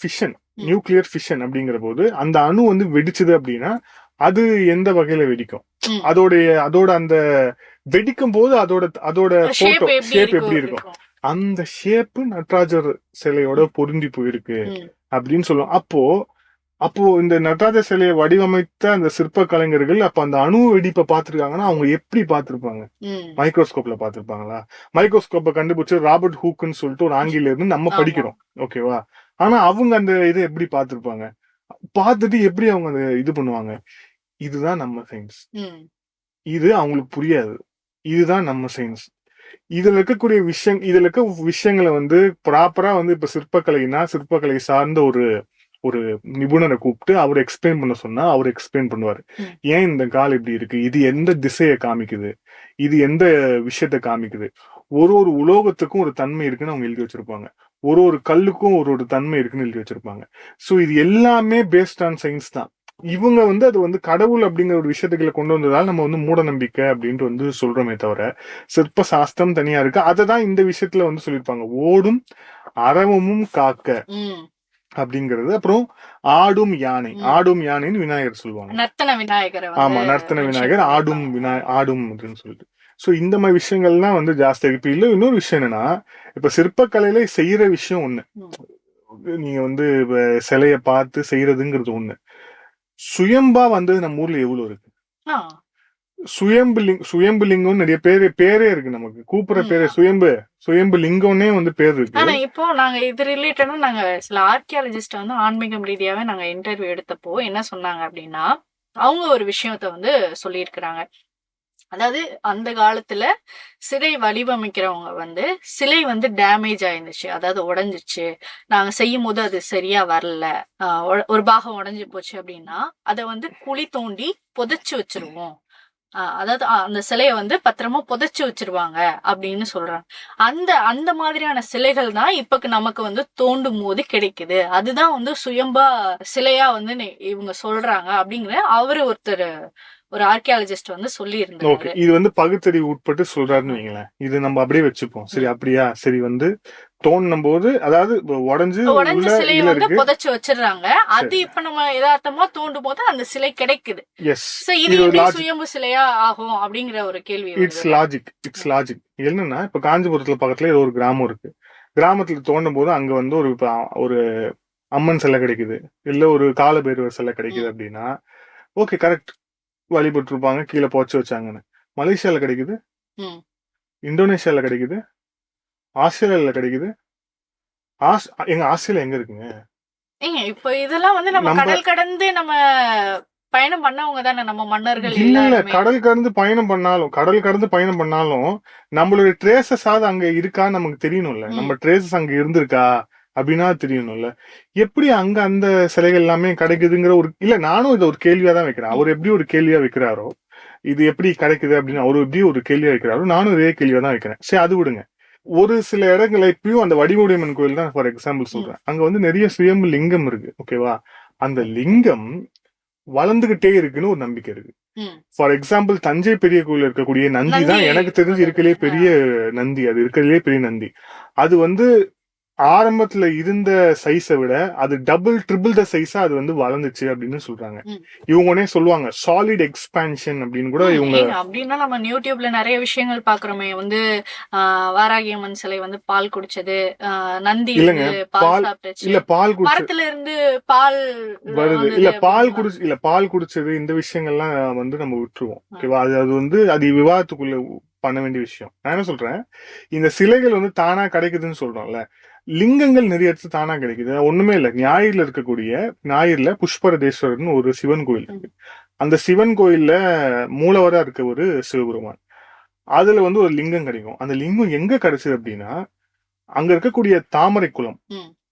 ஃபிஷன், நியூக்ளியர் ஃபிஷன் அப்படிங்கிற போது அந்த அணு வந்து வெடிச்சது அப்படின்னா அது எந்த வகையில வெடிக்கும், அதோட அந்த வெடிக்கும் போது அதோட போட்டோ ஷேப் எப்படி இருக்கும், அந்த ஷேப் நடராஜர் சிலையோட பொருந்தி போயிருக்கு அப்படின்னு சொல்லுவோம். அப்போ இந்த நடராஜர் சிலையை வடிவமைத்த அந்த சிற்ப கலைஞர்கள் அப்ப அந்த அணு வெடிப்பை பார்த்திருக்காங்கன்னா அவங்க எப்படி பார்த்திருப்பாங்க? மைக்ரோஸ்கோப்ல பார்த்திருப்பாங்களா? மைக்ரோஸ்கோப்பை கண்டுபிடிச்சு ராபர்ட் ஹூக்குன்னு சொல்லிட்டு ஒரு ஆங்கில இருந்து நம்ம படிக்கிறோம், ஓகேவா? ஆனா அவங்க அந்த இதை எப்படி பார்த்திருப்பாங்க? பார்த்துட்டு எப்படி அவங்க அந்த இது பண்ணுவாங்க? இதுதான் நம்ம சயின்ஸ். இது அவங்களுக்கு புரியாது. இதுதான் நம்ம சயின்ஸ். இதுல இருக்கக்கூடிய விஷயங்களை வந்து ப்ராப்பரா வந்து இப்ப சிற்பக்கலை சார்ந்த ஒரு நிபுணரை கூப்பிட்டு அவர் எக்ஸ்பிளைன் பண்ண சொன்னா அவர் எக்ஸ்பிளைன் பண்ணுவாரு. ஏன் இந்த கால் இப்படி இருக்கு, இது எந்த திசையை காமிக்குது, இது எந்த விஷயத்த காமிக்குது. ஒரு உலோகத்துக்கும் ஒரு தன்மை இருக்குன்னு அவங்க எழுதி வச்சிருப்பாங்க. ஒரு கல்லுக்கும் ஒரு தன்மை இருக்குன்னு எழுதி வச்சிருப்பாங்க. சோ இது எல்லாமே பேஸ்ட் ஆன் சயின்ஸ் தான். இவங்க வந்து அது வந்து கடவுள் அப்படிங்கிற ஒரு விஷயத்துக்குள்ள கொண்டு வந்ததால் நம்ம வந்து மூட நம்பிக்கை அப்படின்ட்டு வந்து சொல்றோமே தவிர சிற்ப சாஸ்திரம் தனியா இருக்கு. அததான் இந்த விஷயத்துல வந்து சொல்லியிருப்பாங்க. ஓடும் அரவமும் காக்க அப்படிங்கிறது. அப்புறம் ஆடும் யானைன்னு விநாயகர் சொல்லுவாங்க. நர்த்தன விநாயகர். ஆமா, நர்த்தன விநாயகர், ஆடும் அப்படின்னு சொல்லிட்டு. சோ இந்த மாதிரி விஷயங்கள்லாம் வந்து ஜாஸ்தியா இருக்கு. இல்ல இன்னொரு விஷயம் என்னன்னா, இப்ப சிற்பக்கலையில செய்யற விஷயம் ஒண்ணு, நீங்க வந்து சிலைய பார்த்து செய்யறதுங்கிறது ஒண்ணு. சுயம்பா வந்து நம்ம ஊர்ல எவ்வளவு இருக்கு. சுயம்பு லிங்கம் நிறைய பேரே இருக்கு, நமக்கு கூப்பிடுற பேரு சுயம்பு லிங்கம்னே வந்து பேர் இருக்கு. ஆனா இப்போ நாங்க இது ரிலேட்டடா நாங்க சில ஆர்கியாலஜிஸ்ட் வந்து ஆன்மீகம் ரீதியாவே நாங்க இன்டர்வியூ எடுத்தப்போ என்ன சொன்னாங்க அப்படின்னா, அவங்க ஒரு விஷயத்த வந்து சொல்லியிருக்கிறாங்க. அதாவது அந்த காலத்துல சிலை வடிவமைக்கிறவங்க வந்து சிலை வந்து டேமேஜ் ஆயிருந்துச்சு, அதாவது உடஞ்சிச்சு, நாங்க செய்யும் போது அது சரியா வரல, ஒரு பாகம் உடஞ்சி போச்சு அப்படின்னா அதை வந்து குழி தோண்டி புதைச்சு வச்சிருவோம், அதாவது அந்த சிலைய வந்து பத்திரமா புதைச்சு வச்சிருவாங்க அப்படின்னு சொல்றாங்க. அந்த மாதிரியான சிலைகள் தான் இப்ப நமக்கு வந்து தோண்டும் போது கிடைக்குது. அதுதான் வந்து சுயம்பா சிலையா வந்து இவங்க சொல்றாங்க அப்படிங்கிற அவரு ஒரு ஆர்கியாலஜிஸ்ட் வந்து சொல்லி இருந்தாரு. இது வந்து பகுத்தறிவு உட்பட்டு சொல்றாருன்னு வைங்களேன். இது நம்ம அப்படியே வச்சுப்போம். சரி, அப்படியா, சரி வந்து தோண்டும் போது அதாவது உடஞ்சு சிலையை வந்து புதைச்சு வச்சிடுறாங்க. அது இப்ப நம்ம யதார்த்தமா தோண்டும் போது அந்த சிலை கிடைக்குது. இது சுயம்பு சிலையா ஆகும் அப்படிங்கிற ஒரு கேள்வி. It's logic. என்னன்னா, இப்ப காஞ்சிபுரத்துல பக்கத்துல ஒரு கிராமம் இருக்கு. கிராமத்துல தோண்டும் போது அங்க வந்து ஒரு அம்மன் சிலை கிடைக்குது, இல்ல ஒரு காலபைரவர் சிலை கிடைக்குது அப்படின்னா ஓகே, கரெக்ட், வழிபட்டு இருப்பாங்க, கீழே போச்சு வச்சாங்கன்னு. மலேசியால கிடைக்குது, இந்தோனேஷியால கிடைக்குது, ஆஸ்திரேலியால கிடைக்குது. எங்க ஆஸ்திரேலியா எங்க இருக்குங்க? இப்ப இதெல்லாம் வந்து நம்ம கடல் கடந்து நம்ம பயணம் பண்ணவங்க தானே நம்ம மன்னர்கள். இல்ல, கடல் கடந்து பயணம் பண்ணாலும் நம்மளுடைய ட்ரேசஸ் அங்க இருக்கா நமக்கு தெரியணும்ல. நம்ம ட்ரேசஸ் அங்க இருந்திருக்கா அப்படின்னா தெரியணும்ல. எப்படி அங்க அந்த சிலைகள் எல்லாமே கிடைக்குதுங்கிற நானும் இதை ஒரு கேள்வியா தான் வைக்கிறேன். அவர் எப்படி ஒரு கேள்வியா வைக்கிறாரோ, இது எப்படி கிடைக்குது அப்படின்னு அவரு எப்படி ஒரு கேள்வியா வைக்கிறாரோ, நானும் இதே கேள்வியா தான் வைக்கிறேன். சரி, அது விடுங்க. ஒரு சில இடங்களை இப்பயும் அந்த வடிவுடையம்மன் கோயில் தான் ஃபார் எக்ஸாம்பிள் சொல்றேன். அங்க வந்து நிறைய சுயம்பு லிங்கம் இருக்கு, ஓகேவா? அந்த லிங்கம் வளர்ந்துகிட்டே இருக்குன்னு ஒரு நம்பிக்கை இருக்கு. ஃபார் எக்ஸாம்பிள் தஞ்சை பெரிய கோயில் இருக்கக்கூடிய நந்தி தான் எனக்கு தெரிஞ்சு இருக்கிறதுலே பெரிய நந்தி. அது இருக்கிறதுலே பெரிய நந்தி. அது வந்து ஆரம்பத்துல இருந்த சைஸை விட அது டபுள் ட்ரிபிள் த சைஸா அது வந்து வளர்ந்துச்சு அப்படின்னு சொல்றாங்க. இவங்க உடனே சொல்லுவாங்க சாலிட் எக்ஸ்பான்ஷன் அப்படின்னு கூட இவங்க. அப்படின்னா நம்ம யூடியூப்ல நிறைய விஷயங்கள் பாக்குறோமே, வந்து வாராகியம்மன் சிலை வந்து பால் குடிச்சது, நந்தி பால் சாப்பிட்டுச்சு, இல்ல பால் மரத்துல இருந்து பால் வருது, இல்ல பால் குடிச்சது, இந்த விஷயங்கள்லாம் வந்து நம்ம விட்டுருவோம். ஓகேவா? அது வந்து அது விவாதத்துக்குள்ள பண்ண வேண்டிய விஷயம். நான் என்ன சொல்றேன், இந்த சிலைகள் வந்து தானா கிடைக்குதுன்னு சொல்றோம்ல, லிங்கங்கள் நிறைய இடத்துல தானா கிடைக்குது. ஒண்ணுமே இல்ல, ஞாயிறுல புஷ்பரதேஸ்வரர்னு ஒரு சிவன் கோயில் இருக்கு. அந்த சிவன் கோயில்ல மூலவரா இருக்க ஒரு சிவபெருமான், அதுல வந்து ஒரு லிங்கம் கிடைக்கும். அந்த லிங்கம் எங்க கிடைச்சது அப்படின்னா, அங்க இருக்கக்கூடிய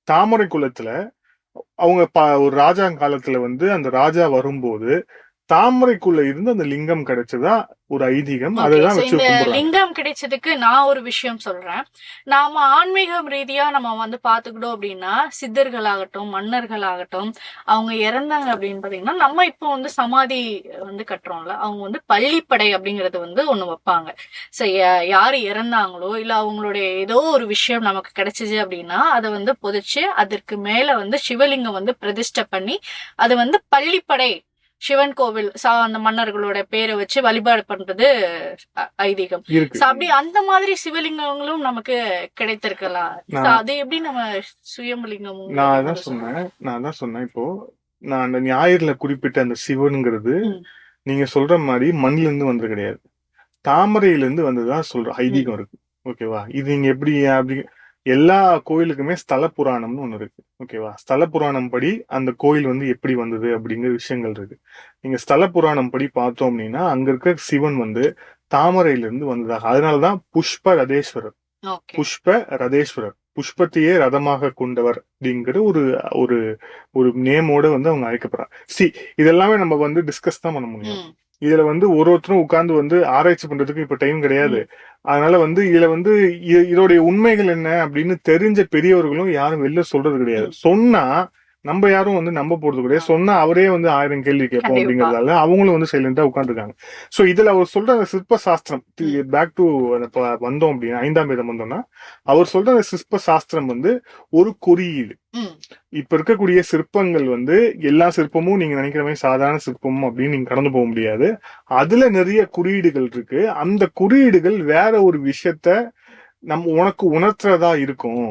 தாமரை குளத்துல அவங்க ஒரு ராஜா காலத்துல வந்து அந்த ராஜா வரும்போது தாமரைக்குள்ள இருந்து அந்த லிங்கம் கிடைச்சதா ஒரு ஐதீகம். அதுதான் வச்சு லிங்கம் கிடைச்சதுக்கு நான் ஒரு விஷயம் சொல்றேன். நாம ஆன்மீகம் ரீதியா நம்ம வந்து பாத்துக்கிட்டோம் அப்படின்னா, சித்தர்களாகட்டும் மன்னர்களாகட்டும் அவங்க இறந்தாங்க அப்படின்னு பாத்தீங்கன்னா, நம்ம இப்போ வந்து சமாதி வந்து கட்டுறோம்ல, அவங்க வந்து பள்ளிப்படை அப்படிங்கறது வந்து ஒண்ணு வைப்பாங்க. யாரு இறந்தாங்களோ இல்ல அவங்களுடைய ஏதோ ஒரு விஷயம் நமக்கு கிடைச்சிச்சு அப்படின்னா அதை வந்து புதைச்சு அதற்கு மேல வந்து சிவலிங்கம் வந்து பிரதிஷ்டை பண்ணி அது வந்து பள்ளிப்படை சிவன் கோவில் அந்த மன்னர்களோட பேரை வச்சு வழிபாடு பண்றது ஐதீகம். அப்படி அந்த மாதிரி சிவலிங்கங்களும் நமக்கு கிடைத்திருக்கலாம். அது எப்படி நம்ம சுயம்பலிங்கம்? நான் தான் சொன்னேன் இப்போ நான் அந்த ஞாயிறுல குறிப்பிட்ட அந்த சிவனுங்கிறது நீங்க சொல்ற மாதிரி மண்ணில இருந்து வந்தது கிடையாது, தாமரையில இருந்து வந்துதான் சொல்ற ஐதீகம் இருக்கு. ஓகேவா? இது நீங்க எப்படி அப்படி எல்லா கோயிலுக்குமே ஸ்தல புராணம்னு ஒண்ணு இருக்கு. ஓகேவா? ஸ்தல புராணம் படி அந்த கோயில் வந்து எப்படி வந்தது அப்படிங்கிற விஷயங்கள் இருக்கு. நீங்க ஸ்தல புராணம் படி பார்த்தோம் அப்படின்னா அங்க இருக்க சிவன் வந்து தாமரையில இருந்து வந்ததாக, அதனாலதான் புஷ்பரதேஸ்வரர். புஷ்பத்தையே ரதமாக கொண்டவர் அப்படிங்கிற ஒரு ஒரு ஒரு நேமோட வந்து அவங்க அழைக்கப்படுறாங்க. இதெல்லாமே நம்ம வந்து டிஸ்கஸ் தான் பண்ண முடியும். இதுல வந்து ஒருத்தரும் உட்கார்ந்து வந்து ஆராய்ச்சி பண்றதுக்கு இப்ப டைம் கிடையாது. அதனால வந்து இதுல வந்து இதோடைய உண்மைகள் என்ன அப்படின்னு தெரிஞ்ச பெரியவர்களும் யாரும் வெளில சொல்றது கிடையாது. சொன்னா நம்ம யாரும் வந்து நம்ப போறது கிடையாது. சொன்னா அவரே வந்து 1000 கேள்வி கேட்போம் அப்படிங்கறதால அவங்களும் வந்து சைலண்டா உட்காந்துருக்காங்க. சோ இதுல அவர் சொல்ற அந்த சிற்ப சாஸ்திரம், பேக் டு வந்தோம் அப்படின்னா 5ஆம் வேதம் வந்தோம்னா, அவர் சொல்ற அந்த சிற்ப சாஸ்திரம் வந்து ஒரு குறியீடு. இப்ப இருக்கக்கூடிய சிற்பங்கள் வந்து எல்லா சிற்பமும் நீங்க நினைக்கிற மாதிரி சாதாரண சிற்பமும் அப்படின்னு நீங்க கடந்து போக முடியாது. அதுல நிறைய குறியீடுகள் இருக்கு. அந்த குறியீடுகள் வேற ஒரு விஷயத்த உனக்கு உணர்த்துறதா இருக்கும்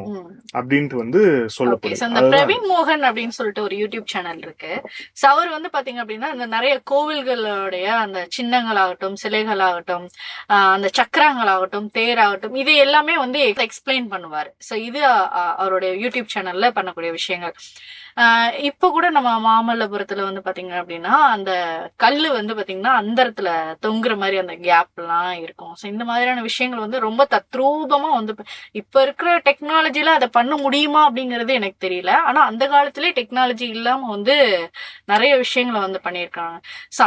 அப்படின்ட்டு வந்து சொல்லப்படுது. பிரவீன் மோகன் அப்படின்னு சொல்லிட்டு ஒரு யூடியூப் சேனல் இருக்கு. அவர் வந்து பாத்தீங்க அப்படின்னா இந்த நிறைய கோவில்களுடைய அந்த சின்னங்களாகட்டும் சிலைகளாகட்டும் அந்த சக்கரங்களாகட்டும் தேராகட்டும் இது எல்லாமே வந்து எக்ஸ்பிளைன் பண்ணுவாரு. இது அவருடைய யூடியூப் சேனல்ல பண்ணக்கூடிய விஷயங்கள். இப்ப கூட நம்ம மாமல்லபுரத்துல வந்து பாத்தீங்க அப்படின்னா அந்த கல்லு வந்து பாத்தீங்கன்னா அந்தரத்துல தொங்குற மாதிரி அந்த கேப் எல்லாம் இருக்கும். இந்த மாதிரியான விஷயங்கள் வந்து ரொம்ப தத்ரூபமா வந்து இப்ப இருக்கிற டெக்னாலஜில அதை பண்ண முடியுமா அப்படிங்கறது எனக்கு தெரியல. ஆனா அந்த காலத்திலே டெக்னாலஜி இல்லாம வந்து நிறைய விஷயங்களை வந்து பண்ணிருக்காங்க.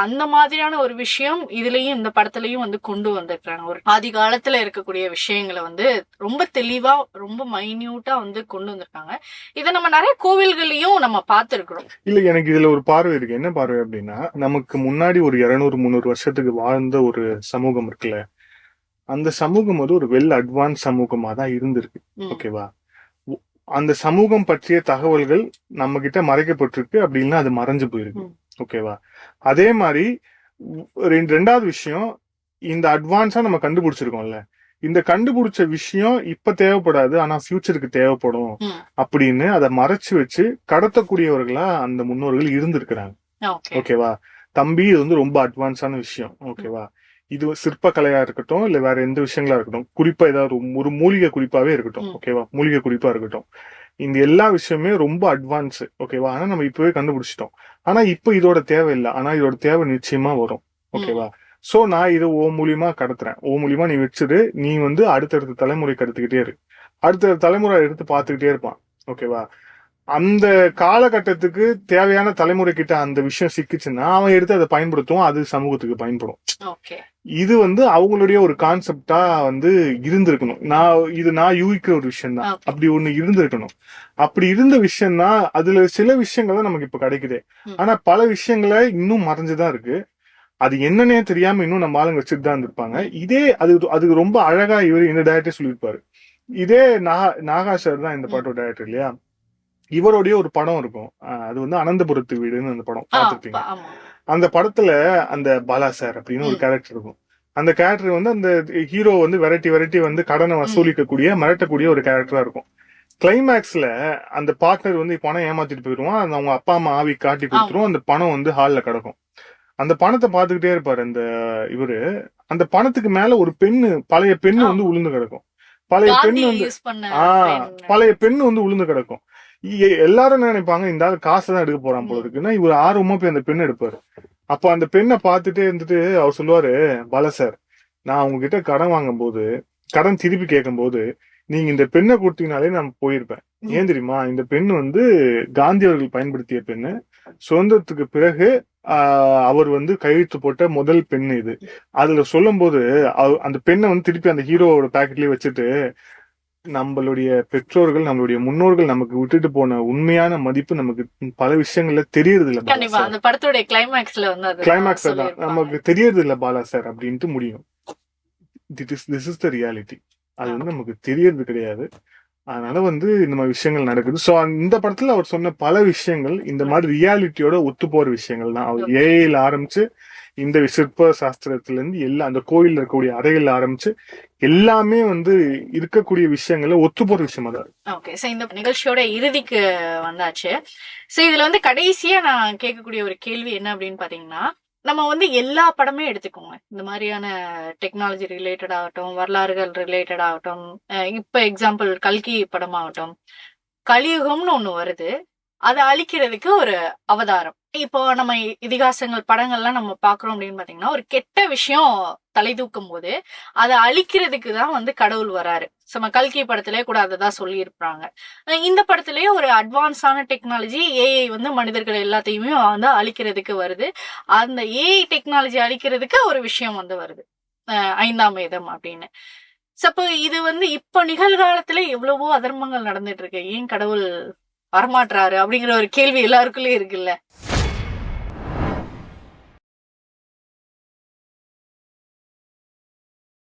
அந்த மாதிரியான ஒரு விஷயம் இதுலயும் இந்த படத்துலயும் வந்து கொண்டு வந்திருக்காங்க. ஒரு ஆதி காலத்துல இருக்கக்கூடிய விஷயங்களை வந்து ரொம்ப தெளிவா ரொம்ப மைன்யூட்டா வந்து கொண்டு வந்திருக்காங்க. இதை நம்ம நிறைய கோவில்களையும் நம்ம பார்த்திருக்கிறோம். இல்ல, எனக்கு இதுல ஒரு பார்வை இருக்கு. என்ன பார்வை அப்படின்னா, நமக்கு முன்னாடி ஒரு 200-300 வருஷத்துக்கு வாழ்ந்த ஒரு சமூகம் இருக்குல்ல, அந்த சமூகம் வந்து ஒரு வெல் அட்வான்ஸ் சமூகமா தான் இருந்திருக்கு. ஓகேவா? அந்த சமூகம் பற்றிய தகவல்கள் நம்ம கிட்ட மறைக்கப்பட்டிருக்கு அப்படின்னா அது மறைஞ்சு போயிருக்கு. ஓகேவா? அதே மாதிரி ரெண்டாவது விஷயம், இந்த அட்வான்ஸா நம்ம கண்டுபிடிச்சிருக்கோம்ல, இந்த கண்டுபிடிச்ச விஷயம் இப்ப தேவைப்படாது ஆனா ஃபியூச்சருக்கு தேவைப்படும் அப்படின்னு அதை மறைச்சு வச்சு கடத்தக்கூடியவர்களா அந்த முன்னோர்கள் இருந்திருக்கிறாங்க. ஓகேவா? தம்பி, இது வந்து ரொம்ப அட்வான்ஸான விஷயம். ஓகேவா? இது சிற்ப கலையா இருக்கட்டும் இல்ல வேற எந்த விஷயங்களா இருக்கட்டும், குறிப்பா ஏதாவது ஒரு மூலிகை குறிப்பாவே இருக்கட்டும். ஓகேவா? மூலிகை குறிப்பா இருக்கட்டும், இந்த எல்லா விஷயமே ரொம்ப அட்வான்ஸ். ஓகேவா? ஆனா நம்ம இப்பவே கண்டுபிடிச்சிட்டோம். ஆனா இப்ப இதோட தேவை இல்லை, ஆனா இதோட தேவை நிச்சயமா வரும். ஓகேவா? சோ நான் இதை மூலியமா கடத்துறேன், மூலியமா நீ வச்சுட்டு நீ வந்து அடுத்தடுத்த தலைமுறை கடத்துக்கிட்டே இரு, அடுத்த தலைமுறை எடுத்து பார்த்துக்கிட்டே இருப்பான். ஓகேவா? அந்த காலகட்டத்துக்கு தேவையான தலைமுறை கிட்ட அந்த விஷயம் சிக்கிச்சுன்னா அவன் எடுத்து அதை பயன்படுத்துவான், அது சமூகத்துக்கு பயன்படும். இது வந்து அவங்களுடைய ஒரு கான்செப்டா வந்து இருந்திருக்கணும். நான் யூகிக்கிற ஒரு விஷயம் தான், அப்படி ஒண்ணு இருந்திருக்கணும். அப்படி இருந்த விஷயம்னா அதுல சில விஷயங்கள் தான் நமக்கு இப்ப கிடைக்குது. ஆனா பல விஷயங்களை இன்னும் மறைஞ்சுதான் இருக்கு. அது என்னன்னே தெரியாம இன்னும் நம்ம ஆளுங்க வச்சுட்டு தான் இருந்திருப்பாங்க. அதுக்கு ரொம்ப அழகா இவர் இந்த டைரக்டர் சொல்லியிருப்பாரு. இதே நாகா சார் தான் இந்த பாட்டோட டைரக்டர் இல்லையா, இவருடைய ஒரு படம் இருக்கும், அது வந்து அனந்தபுரத்து வீடுன்னு அந்த படம் பார்த்திருப்பீங்க. அந்த படத்துல அந்த பாலா சார் அப்படின்னு ஒரு கேரக்டர் இருக்கும். அந்த கேரக்டர் வந்து அந்த ஹீரோ வந்து வெரைட்டி வந்து கடனை வசூலிக்கக்கூடிய மிரட்டக்கூடிய ஒரு கேரக்டரா இருக்கும். கிளைமேக்ஸ்ல அந்த பார்ட்னர் வந்து பணம் ஏமாத்திட்டு போயிருவான், அவங்க அப்பா அம்மா ஆவி காட்டி கொடுத்துரும், அந்த பணம் வந்து ஹால்ல கிடக்கும். அந்த பணத்தை பாத்துக்கிட்டே இருப்பாரு அந்த இவரு. அந்த பணத்துக்கு மேல ஒரு பெண்ணு, பழைய பெண்ணு வந்து உளுந்து கிடக்கும். பழைய பெண்ணு வந்து உளுந்து கிடக்கும். எல்லாரும் என்ன நினைப்பாங்க, இந்த ஆள் காசு தான் எடுக்க போறான் போல இருக்குன்னா இவர் ஆர்வமா போய் அந்த பெண்ணை எடுப்பாரு. அப்ப அந்த பெண்ணை பார்த்துட்டே இருந்துட்டு அவர் சொல்லுவாரு, பாலா சார், நான் உங்ககிட்ட கடன் வாங்கும் போது, கடன் திருப்பி கேட்கும் போது நீங்க இந்த பெண்ணை கொடுத்தீங்கனாலே நான் போயிருப்பேன். ஏன் தெரியுமா, இந்த பெண் வந்து காந்தி அவர்கள் பயன்படுத்திய பெண்ணு, சுதந்திரத்துக்கு பிறகு அவர் வந்து கையெழுத்து போட்ட முதல் பெண் இது. அதுல சொல்லும் போது அந்த பெண்ணை வந்து திருப்பி அந்த ஹீரோவோட பாக்கெட்லயே வச்சுட்டு, நம்மளுடைய பெற்றோர்கள் நம்மளுடைய முன்னோர்கள் நமக்கு விட்டுட்டு போன உண்மையான மதிப்பு நமக்கு பல விஷயங்கள்ல தெரியறது இல்ல. அந்த படத்தோட கிளைமேக்ஸ் தான் நமக்கு தெரியறது இல்ல பாலா சார் அப்படின்ட்டு முடியும். This is the reality. அது வந்து நமக்கு தெரியறது கிடையாது. அதனால வந்து இந்த மாதிரி விஷயங்கள் நடக்குது. சோ இந்த படத்துல அவர் சொன்ன பல விஷயங்கள் இந்த மாதிரி ரியாலிட்டியோட ஒத்து போற விஷயங்கள் தான். அவர் ஏஐல ஆரம்பிச்சு இந்த சிற்ப சாஸ்திரத்துல இருந்து எல்லாம், அந்த கோயில்ல இருக்கக்கூடிய அறைகள்ல ஆரம்பிச்சு எல்லாமே வந்து இருக்கக்கூடிய விஷயங்கள்ல ஒத்து போற விஷயமா தான். ஓகே, சோ இந்த நிகழ்ச்சியோட இறுதிக்கு வந்தாச்சு. சோ இதுல வந்து கடைசியா நான் கேட்கக்கூடிய ஒரு கேள்வி என்ன அப்படின்னு பாத்தீங்கன்னா, நம்ம வந்து எல்லா படமே எடுத்துக்கோங்க, இந்த மாதிரியான டெக்னாலஜி ரிலேட்டட் ஆகட்டும், வரலாறுகள் ரிலேட்டட் ஆகட்டும், இப்ப எக்ஸாம்பிள் கல்கி படம் ஆகட்டும், கலியுகம்னு ஒண்ணு வருது, அதை அழிக்கிறதுக்கு ஒரு அவதாரம். இப்போ நம்ம இதிகாசங்கள் படங்கள்லாம் நம்ம பாக்குறோம் அப்படின்னு பாத்தீங்கன்னா, ஒரு கெட்ட விஷயம் தலை தூக்கும் போது அதை அழிக்கிறதுக்கு தான் வந்து கடவுள் வராரு. நம்ம கல்கி படத்திலே கூட அததான் சொல்லி இருப்பாங்க. இந்த படத்திலேயே ஒரு அட்வான்ஸான டெக்னாலஜி ஏஐ வந்து மனிதர்கள் எல்லாத்தையுமே வந்து அழிக்கிறதுக்கு வருது. அந்த ஏஐ டெக்னாலஜி அழிக்கிறதுக்கு ஒரு விஷயம் வந்து வருது, 5ஆம் வேதம் அப்படின்னு. சப்போ இது வந்து இப்ப நிகழ்காலத்துல எவ்வளவோ அதர்மங்கள் நடந்துட்டு இருக்கு, ஏன் கடவுள் வரமாட்டாரு அப்படிங்கிற ஒரு கேள்வி எல்லாருக்குள்ளயும் இருக்குல்ல.